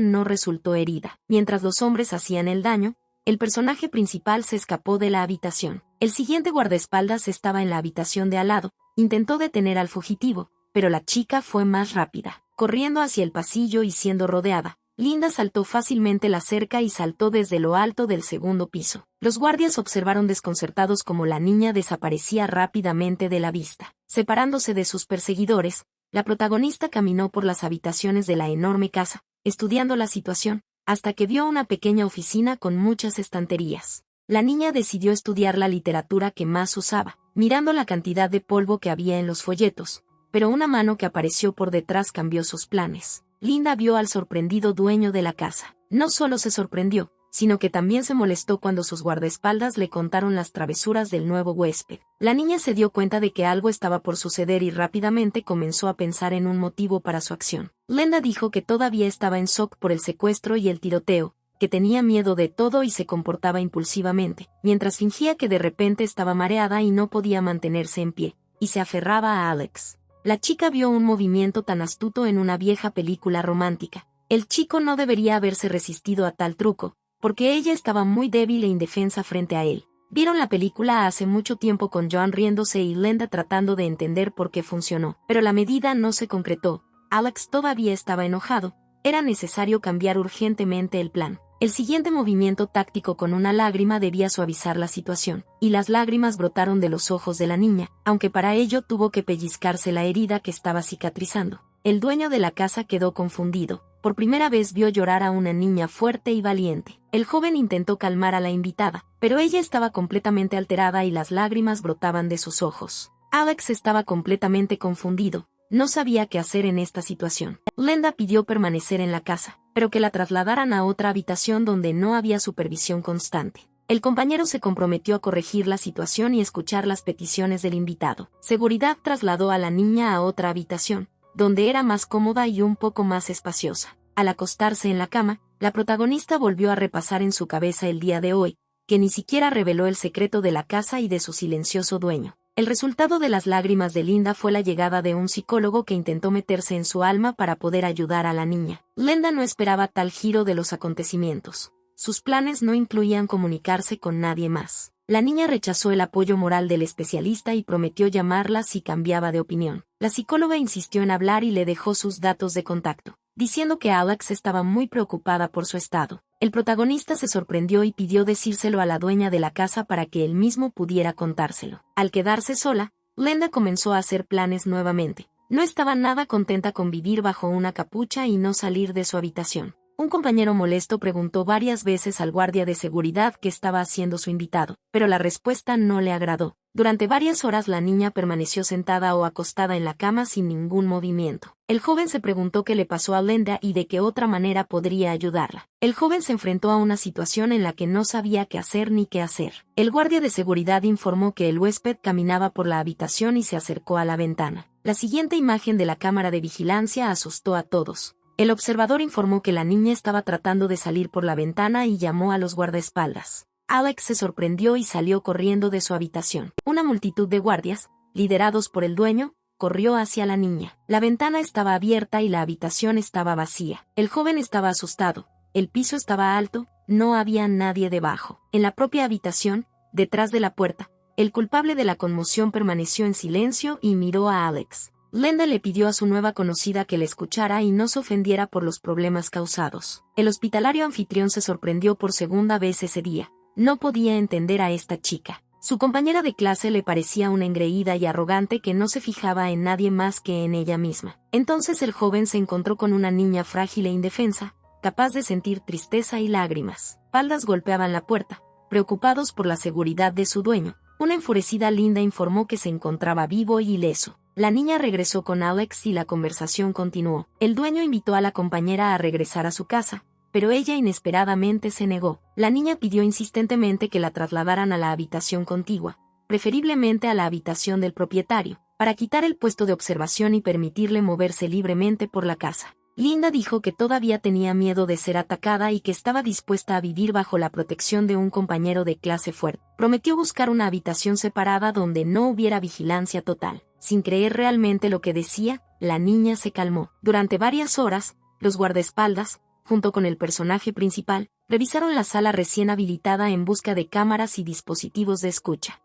no resultó herida. Mientras los hombres hacían el daño, el personaje principal se escapó de la habitación. El siguiente guardaespaldas estaba en la habitación de al lado, intentó detener al fugitivo, pero la chica fue más rápida. Corriendo hacia el pasillo y siendo rodeada, Linda saltó fácilmente la cerca y saltó desde lo alto del segundo piso. Los guardias observaron desconcertados cómo la niña desaparecía rápidamente de la vista. Separándose de sus perseguidores, la protagonista caminó por las habitaciones de la enorme casa, estudiando la situación, hasta que vio una pequeña oficina con muchas estanterías. La niña decidió estudiar la literatura que más usaba, mirando la cantidad de polvo que había en los folletos, pero una mano que apareció por detrás cambió sus planes. Linda vio al sorprendido dueño de la casa. No solo se sorprendió, sino que también se molestó cuando sus guardaespaldas le contaron las travesuras del nuevo huésped. La niña se dio cuenta de que algo estaba por suceder y rápidamente comenzó a pensar en un motivo para su acción. Linda dijo que todavía estaba en shock por el secuestro y el tiroteo, que tenía miedo de todo y se comportaba impulsivamente, mientras fingía que de repente estaba mareada y no podía mantenerse en pie, y se aferraba a Alex. La chica vio un movimiento tan astuto en una vieja película romántica. El chico no debería haberse resistido a tal truco, porque ella estaba muy débil e indefensa frente a él. Vieron la película hace mucho tiempo con John riéndose y Linda tratando de entender por qué funcionó, pero la medida no se concretó. Alex todavía estaba enojado. Era necesario cambiar urgentemente el plan. El siguiente movimiento táctico con una lágrima debía suavizar la situación, y las lágrimas brotaron de los ojos de la niña, aunque para ello tuvo que pellizcarse la herida que estaba cicatrizando. El dueño de la casa quedó confundido. Por primera vez vio llorar a una niña fuerte y valiente. El joven intentó calmar a la invitada, pero ella estaba completamente alterada y las lágrimas brotaban de sus ojos. Alex estaba completamente confundido. No sabía qué hacer en esta situación. Linda pidió permanecer en la casa, pero que la trasladaran a otra habitación donde no había supervisión constante. El compañero se comprometió a corregir la situación y escuchar las peticiones del invitado. Seguridad trasladó a la niña a otra habitación, donde era más cómoda y un poco más espaciosa. Al acostarse en la cama, la protagonista volvió a repasar en su cabeza el día de hoy, que ni siquiera reveló el secreto de la casa y de su silencioso dueño. El resultado de las lágrimas de Linda fue la llegada de un psicólogo que intentó meterse en su alma para poder ayudar a la niña. Linda no esperaba tal giro de los acontecimientos. Sus planes no incluían comunicarse con nadie más. La niña rechazó el apoyo moral del especialista y prometió llamarla si cambiaba de opinión. La psicóloga insistió en hablar y le dejó sus datos de contacto, diciendo que Alex estaba muy preocupada por su estado. El protagonista se sorprendió y pidió decírselo a la dueña de la casa para que él mismo pudiera contárselo. Al quedarse sola, Linda comenzó a hacer planes nuevamente. No estaba nada contenta con vivir bajo una capucha y no salir de su habitación. Un compañero molesto preguntó varias veces al guardia de seguridad qué estaba haciendo su invitado, pero la respuesta no le agradó. Durante varias horas la niña permaneció sentada o acostada en la cama sin ningún movimiento. El joven se preguntó qué le pasó a Linda y de qué otra manera podría ayudarla. El joven se enfrentó a una situación en la que no sabía qué hacer ni qué hacer. El guardia de seguridad informó que el huésped caminaba por la habitación y se acercó a la ventana. La siguiente imagen de la cámara de vigilancia asustó a todos. El observador informó que la niña estaba tratando de salir por la ventana y llamó a los guardaespaldas. Alex se sorprendió y salió corriendo de su habitación. Una multitud de guardias, liderados por el dueño, corrió hacia la niña. La ventana estaba abierta y la habitación estaba vacía. El joven estaba asustado. El piso estaba alto, no había nadie debajo. En la propia habitación, detrás de la puerta, el culpable de la conmoción permaneció en silencio y miró a Alex. Linda le pidió a su nueva conocida que le escuchara y no se ofendiera por los problemas causados. El hospitalario anfitrión se sorprendió por segunda vez ese día. No podía entender a esta chica. Su compañera de clase le parecía una engreída y arrogante que no se fijaba en nadie más que en ella misma. Entonces el joven se encontró con una niña frágil e indefensa, capaz de sentir tristeza y lágrimas. Paldas golpeaban la puerta, preocupados por la seguridad de su dueño. Una enfurecida Linda informó que se encontraba vivo y ileso. La niña regresó con Alex y la conversación continuó. El dueño invitó a la compañera a regresar a su casa, pero ella inesperadamente se negó. La niña pidió insistentemente que la trasladaran a la habitación contigua, preferiblemente a la habitación del propietario, para quitar el puesto de observación y permitirle moverse libremente por la casa. Linda dijo que todavía tenía miedo de ser atacada y que estaba dispuesta a vivir bajo la protección de un compañero de clase fuerte. Prometió buscar una habitación separada donde no hubiera vigilancia total. Sin creer realmente lo que decía, la niña se calmó. Durante varias horas, los guardaespaldas, junto con el personaje principal, revisaron la sala recién habilitada en busca de cámaras y dispositivos de escucha.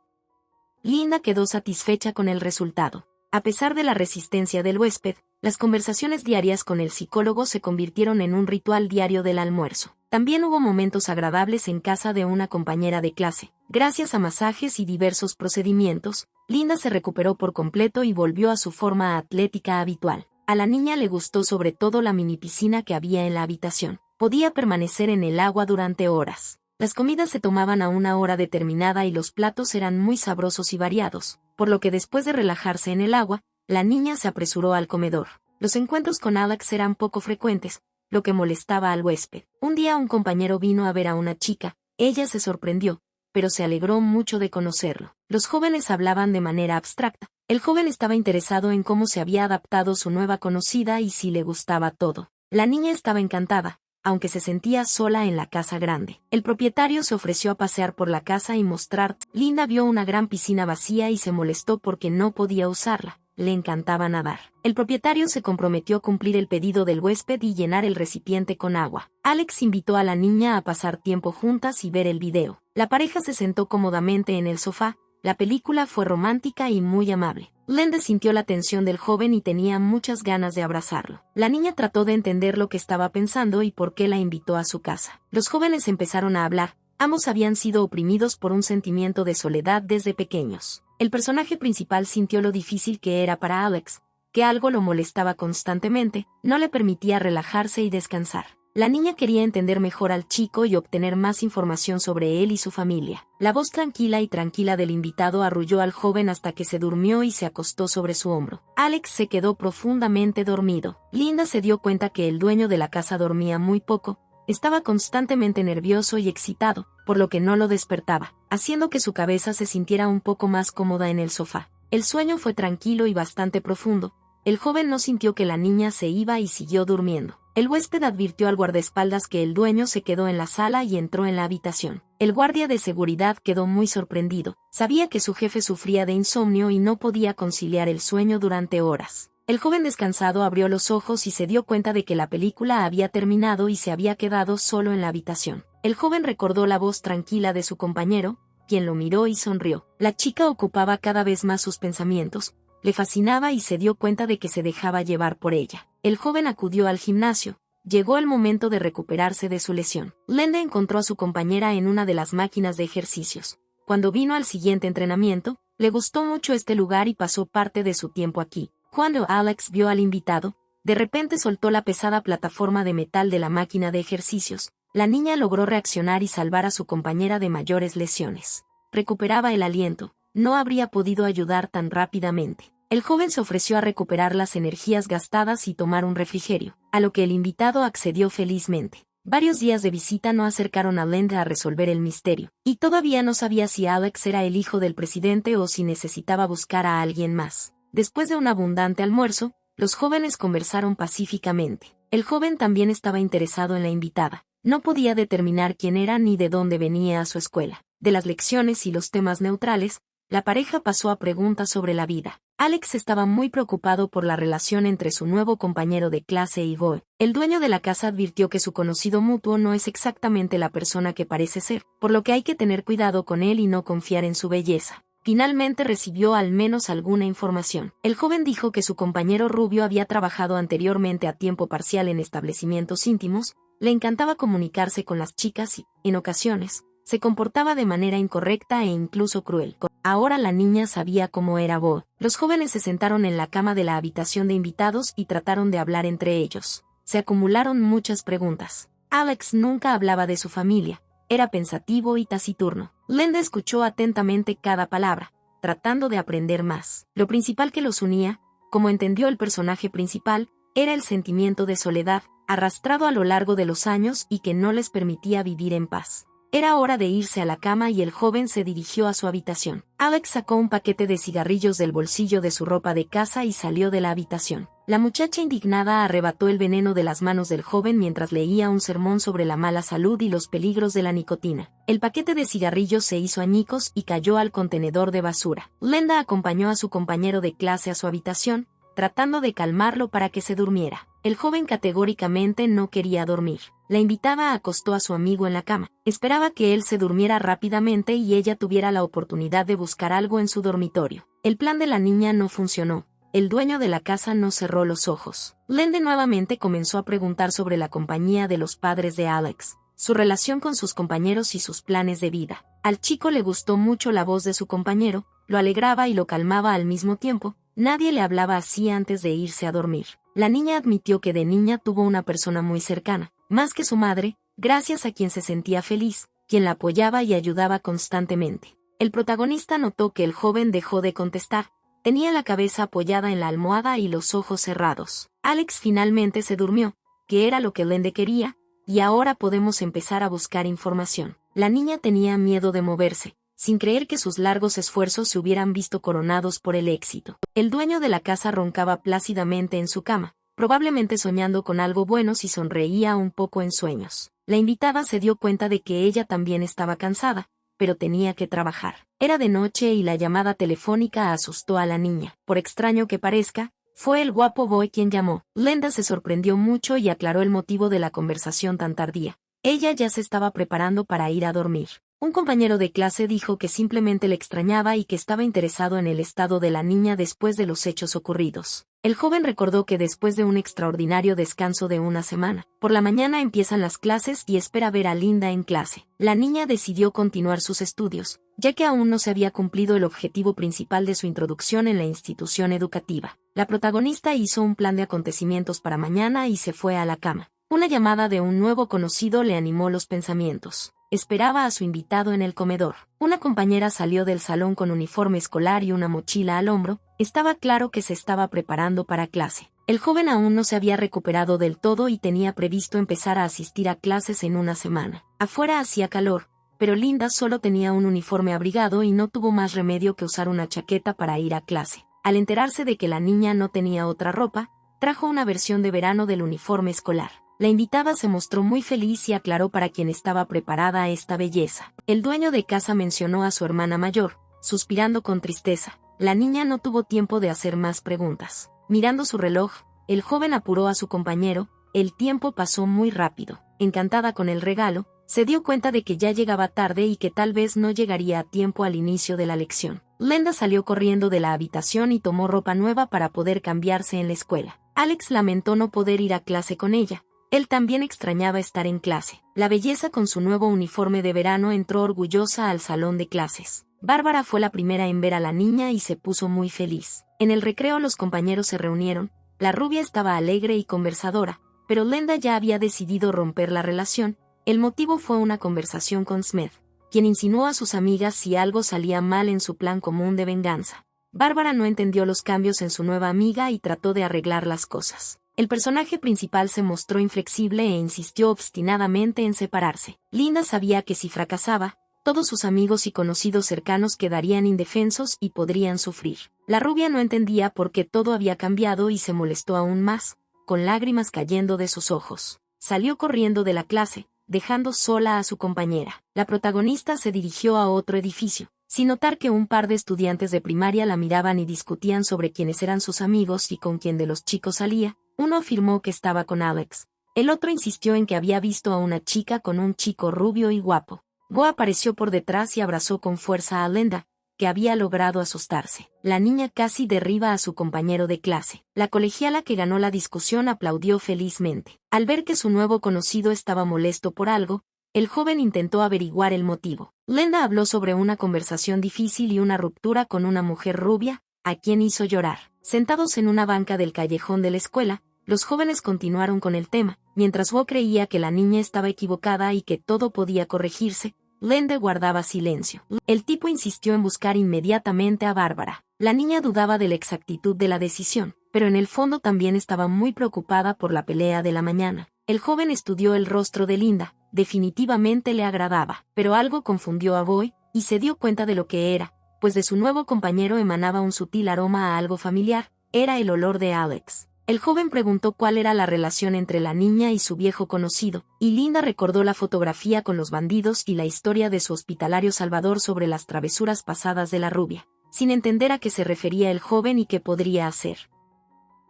Linda quedó satisfecha con el resultado. A pesar de la resistencia del huésped, las conversaciones diarias con el psicólogo se convirtieron en un ritual diario del almuerzo. También hubo momentos agradables en casa de una compañera de clase. Gracias a masajes y diversos procedimientos, Linda se recuperó por completo y volvió a su forma atlética habitual. A la niña le gustó sobre todo la mini piscina que había en la habitación. Podía permanecer en el agua durante horas. Las comidas se tomaban a una hora determinada y los platos eran muy sabrosos y variados, por lo que después de relajarse en el agua, la niña se apresuró al comedor. Los encuentros con Alex eran poco frecuentes, lo que molestaba al huésped. Un día un compañero vino a ver a una chica. Ella se sorprendió, pero se alegró mucho de conocerlo. Los jóvenes hablaban de manera abstracta. El joven estaba interesado en cómo se había adaptado su nueva conocida y si le gustaba todo. La niña estaba encantada, aunque se sentía sola en la casa grande. El propietario se ofreció a pasear por la casa y mostrar. Linda vio una gran piscina vacía y se molestó porque no podía usarla. Le encantaba nadar. El propietario se comprometió a cumplir el pedido del huésped y llenar el recipiente con agua. Alex invitó a la niña a pasar tiempo juntas y ver el video. La pareja se sentó cómodamente en el sofá. La película fue romántica y muy amable. Linda sintió la atención del joven y tenía muchas ganas de abrazarlo. La niña trató de entender lo que estaba pensando y por qué la invitó a su casa. Los jóvenes empezaron a hablar. Ambos habían sido oprimidos por un sentimiento de soledad desde pequeños. El personaje principal sintió lo difícil que era para Alex, que algo lo molestaba constantemente, no le permitía relajarse y descansar. La niña quería entender mejor al chico y obtener más información sobre él y su familia. La voz tranquila y tranquila del invitado arrulló al joven hasta que se durmió y se acostó sobre su hombro. Alex se quedó profundamente dormido. Linda se dio cuenta que el dueño de la casa dormía muy poco. Estaba constantemente nervioso y excitado, por lo que no lo despertaba, haciendo que su cabeza se sintiera un poco más cómoda en el sofá. El sueño fue tranquilo y bastante profundo. El joven no sintió que la niña se iba y siguió durmiendo. El huésped advirtió al guardaespaldas que el dueño se quedó en la sala y entró en la habitación. El guardia de seguridad quedó muy sorprendido. Sabía que su jefe sufría de insomnio y no podía conciliar el sueño durante horas. El joven descansado abrió los ojos y se dio cuenta de que la película había terminado y se había quedado solo en la habitación. El joven recordó la voz tranquila de su compañero, quien lo miró y sonrió. La chica ocupaba cada vez más sus pensamientos, le fascinaba y se dio cuenta de que se dejaba llevar por ella. El joven acudió al gimnasio. Llegó el momento de recuperarse de su lesión. Linda encontró a su compañera en una de las máquinas de ejercicios. Cuando vino al siguiente entrenamiento, le gustó mucho este lugar y pasó parte de su tiempo aquí. Cuando Alex vio al invitado, de repente soltó la pesada plataforma de metal de la máquina de ejercicios. La niña logró reaccionar y salvar a su compañera de mayores lesiones. Recuperaba el aliento, no habría podido ayudar tan rápidamente. El joven se ofreció a recuperar las energías gastadas y tomar un refrigerio, a lo que el invitado accedió felizmente. Varios días de visita no acercaron a Linda a resolver el misterio, y todavía no sabía si Alex era el hijo del presidente o si necesitaba buscar a alguien más. Después de un abundante almuerzo, los jóvenes conversaron pacíficamente. El joven también estaba interesado en la invitada. No podía determinar quién era ni de dónde venía a su escuela. De las lecciones y los temas neutrales, la pareja pasó a preguntas sobre la vida. Alex estaba muy preocupado por la relación entre su nuevo compañero de clase y Boe. El dueño de la casa advirtió que su conocido mutuo no es exactamente la persona que parece ser, por lo que hay que tener cuidado con él y no confiar en su belleza. Finalmente recibió al menos alguna información. El joven dijo que su compañero rubio había trabajado anteriormente a tiempo parcial en establecimientos íntimos, le encantaba comunicarse con las chicas y, en ocasiones, se comportaba de manera incorrecta e incluso cruel. Ahora la niña sabía cómo era Bo. Los jóvenes se sentaron en la cama de la habitación de invitados y trataron de hablar entre ellos. Se acumularon muchas preguntas. Alex nunca hablaba de su familia. Era pensativo y taciturno. Linda escuchó atentamente cada palabra, tratando de aprender más. Lo principal que los unía, como entendió el personaje principal, era el sentimiento de soledad, arrastrado a lo largo de los años y que no les permitía vivir en paz. Era hora de irse a la cama y el joven se dirigió a su habitación. Alex sacó un paquete de cigarrillos del bolsillo de su ropa de casa y salió de la habitación. La muchacha indignada arrebató el veneno de las manos del joven mientras leía un sermón sobre la mala salud y los peligros de la nicotina. El paquete de cigarrillos se hizo añicos y cayó al contenedor de basura. Linda acompañó a su compañero de clase a su habitación, tratando de calmarlo para que se durmiera. El joven categóricamente no quería dormir. La invitada acostó a su amigo en la cama. Esperaba que él se durmiera rápidamente y ella tuviera la oportunidad de buscar algo en su dormitorio. El plan de la niña no funcionó. El dueño de la casa no cerró los ojos. Linda nuevamente comenzó a preguntar sobre la compañía de los padres de Alex, su relación con sus compañeros y sus planes de vida. Al chico le gustó mucho la voz de su compañero, lo alegraba y lo calmaba al mismo tiempo. Nadie le hablaba así antes de irse a dormir. La niña admitió que de niña tuvo una persona muy cercana, más que su madre, gracias a quien se sentía feliz, quien la apoyaba y ayudaba constantemente. El protagonista notó que el joven dejó de contestar. Tenía la cabeza apoyada en la almohada y los ojos cerrados. Alex finalmente se durmió, que era lo que Linda quería, y ahora podemos empezar a buscar información. La niña tenía miedo de moverse, sin creer que sus largos esfuerzos se hubieran visto coronados por el éxito. El dueño de la casa roncaba plácidamente en su cama, probablemente soñando con algo bueno si sonreía un poco en sueños. La invitada se dio cuenta de que ella también estaba cansada, pero tenía que trabajar. Era de noche y la llamada telefónica asustó a la niña. Por extraño que parezca, fue el guapo Boy quien llamó. Linda se sorprendió mucho y aclaró el motivo de la conversación tan tardía. Ella ya se estaba preparando para ir a dormir. Un compañero de clase dijo que simplemente le extrañaba y que estaba interesado en el estado de la niña después de los hechos ocurridos. El joven recordó que después de un extraordinario descanso de una semana, por la mañana empiezan las clases y espera ver a Linda en clase. La niña decidió continuar sus estudios, ya que aún no se había cumplido el objetivo principal de su introducción en la institución educativa. La protagonista hizo un plan de acontecimientos para mañana y se fue a la cama. Una llamada de un nuevo conocido le animó los pensamientos. Esperaba a su invitado en el comedor. Una compañera salió del salón con uniforme escolar y una mochila al hombro. Estaba claro que se estaba preparando para clase. El joven aún no se había recuperado del todo y tenía previsto empezar a asistir a clases en una semana. Afuera hacía calor, pero Linda solo tenía un uniforme abrigado y no tuvo más remedio que usar una chaqueta para ir a clase. Al enterarse de que la niña no tenía otra ropa, trajo una versión de verano del uniforme escolar. La invitada se mostró muy feliz y aclaró para quién estaba preparada esta belleza. El dueño de casa mencionó a su hermana mayor, suspirando con tristeza. La niña no tuvo tiempo de hacer más preguntas. Mirando su reloj, el joven apuró a su compañero. El tiempo pasó muy rápido. Encantada con el regalo, se dio cuenta de que ya llegaba tarde y que tal vez no llegaría a tiempo al inicio de la lección. Linda salió corriendo de la habitación y tomó ropa nueva para poder cambiarse en la escuela. Alex lamentó no poder ir a clase con ella. Él también extrañaba estar en clase. La belleza con su nuevo uniforme de verano entró orgullosa al salón de clases. Bárbara fue la primera en ver a la niña y se puso muy feliz. En el recreo los compañeros se reunieron, la rubia estaba alegre y conversadora, pero Glenda ya había decidido romper la relación. El motivo fue una conversación con Smith, quien insinuó a sus amigas si algo salía mal en su plan común de venganza. Bárbara no entendió los cambios en su nueva amiga y trató de arreglar las cosas. El personaje principal se mostró inflexible e insistió obstinadamente en separarse. Linda sabía que si fracasaba, todos sus amigos y conocidos cercanos quedarían indefensos y podrían sufrir. La rubia no entendía por qué todo había cambiado y se molestó aún más, con lágrimas cayendo de sus ojos. Salió corriendo de la clase, dejando sola a su compañera. La protagonista se dirigió a otro edificio, sin notar que un par de estudiantes de primaria la miraban y discutían sobre quiénes eran sus amigos y con quién de los chicos salía. Uno afirmó que estaba con Alex. El otro insistió en que había visto a una chica con un chico rubio y guapo. Go apareció por detrás y abrazó con fuerza a Glenda, que había logrado asustarse. La niña casi derriba a su compañero de clase. La colegiala que ganó la discusión aplaudió felizmente. Al ver que su nuevo conocido estaba molesto por algo, el joven intentó averiguar el motivo. Glenda habló sobre una conversación difícil y una ruptura con una mujer rubia, a quien hizo llorar. Sentados en una banca del callejón de la escuela, los jóvenes continuaron con el tema. Mientras Bo creía que la niña estaba equivocada y que todo podía corregirse, Glenda guardaba silencio. El tipo insistió en buscar inmediatamente a Bárbara. La niña dudaba de la exactitud de la decisión, pero en el fondo también estaba muy preocupada por la pelea de la mañana. El joven estudió el rostro de Linda, definitivamente le agradaba, pero algo confundió a Boy, y se dio cuenta de lo que era, pues de su nuevo compañero emanaba un sutil aroma a algo familiar. Era el olor de Alex. El joven preguntó cuál era la relación entre la niña y su viejo conocido, y Linda recordó la fotografía con los bandidos y la historia de su hospitalario salvador sobre las travesuras pasadas de la rubia, sin entender a qué se refería el joven y qué podría hacer.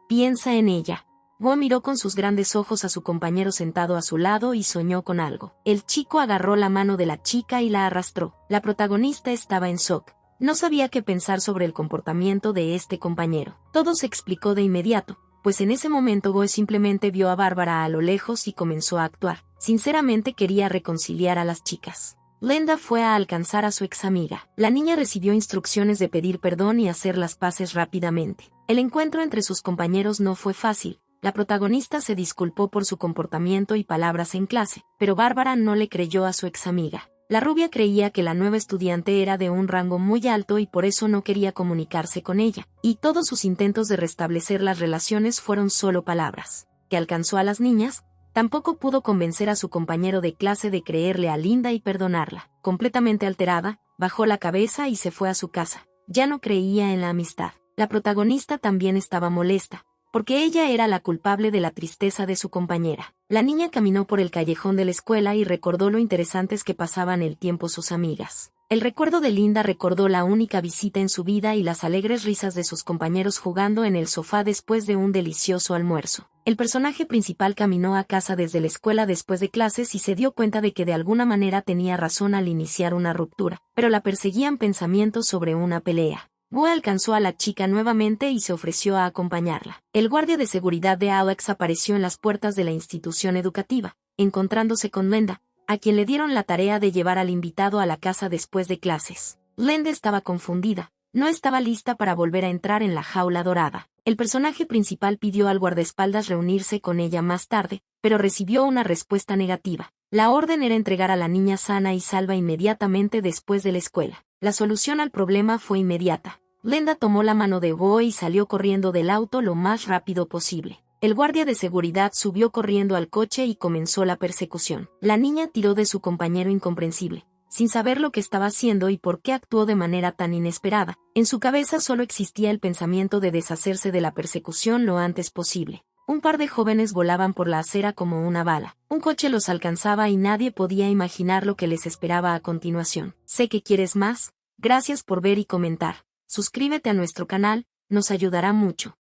Piensa en ella. Bo miró con sus grandes ojos a su compañero sentado a su lado y soñó con algo. El chico agarró la mano de la chica y la arrastró. La protagonista estaba en shock. No sabía qué pensar sobre el comportamiento de este compañero. Todo se explicó de inmediato, pues en ese momento Bo simplemente vio a Bárbara a lo lejos y comenzó a actuar. Sinceramente quería reconciliar a las chicas. Glenda fue a alcanzar a su ex amiga. La niña recibió instrucciones de pedir perdón y hacer las paces rápidamente. El encuentro entre sus compañeros no fue fácil. La protagonista se disculpó por su comportamiento y palabras en clase, pero Bárbara no le creyó a su ex amiga. La rubia creía que la nueva estudiante era de un rango muy alto y por eso no quería comunicarse con ella, y todos sus intentos de restablecer las relaciones fueron solo palabras. Que alcanzó a las niñas, tampoco pudo convencer a su compañero de clase de creerle a Linda y perdonarla. Completamente alterada, bajó la cabeza y se fue a su casa. Ya no creía en la amistad. La protagonista también estaba molesta, porque ella era la culpable de la tristeza de su compañera. La niña caminó por el callejón de la escuela y recordó lo interesantes que pasaban el tiempo sus amigas. El recuerdo de Linda recordó la única visita en su vida y las alegres risas de sus compañeros jugando en el sofá después de un delicioso almuerzo. El personaje principal caminó a casa desde la escuela después de clases y se dio cuenta de que de alguna manera tenía razón al iniciar una ruptura, pero la perseguían pensamientos sobre una pelea. Bo alcanzó a la chica nuevamente y se ofreció a acompañarla. El guardia de seguridad de Alex apareció en las puertas de la institución educativa, encontrándose con Glenda, a quien le dieron la tarea de llevar al invitado a la casa después de clases. Glenda estaba confundida, no estaba lista para volver a entrar en la jaula dorada. El personaje principal pidió al guardaespaldas reunirse con ella más tarde, pero recibió una respuesta negativa. La orden era entregar a la niña sana y salva inmediatamente después de la escuela. La solución al problema fue inmediata. Glenda tomó la mano de Bo y salió corriendo del auto lo más rápido posible. El guardia de seguridad subió corriendo al coche y comenzó la persecución. La niña tiró de su compañero incomprensible, sin saber lo que estaba haciendo y por qué actuó de manera tan inesperada. En su cabeza solo existía el pensamiento de deshacerse de la persecución lo antes posible. Un par de jóvenes volaban por la acera como una bala. Un coche los alcanzaba y nadie podía imaginar lo que les esperaba a continuación. Sé que quieres más. Gracias por ver y comentar. Suscríbete a nuestro canal, nos ayudará mucho.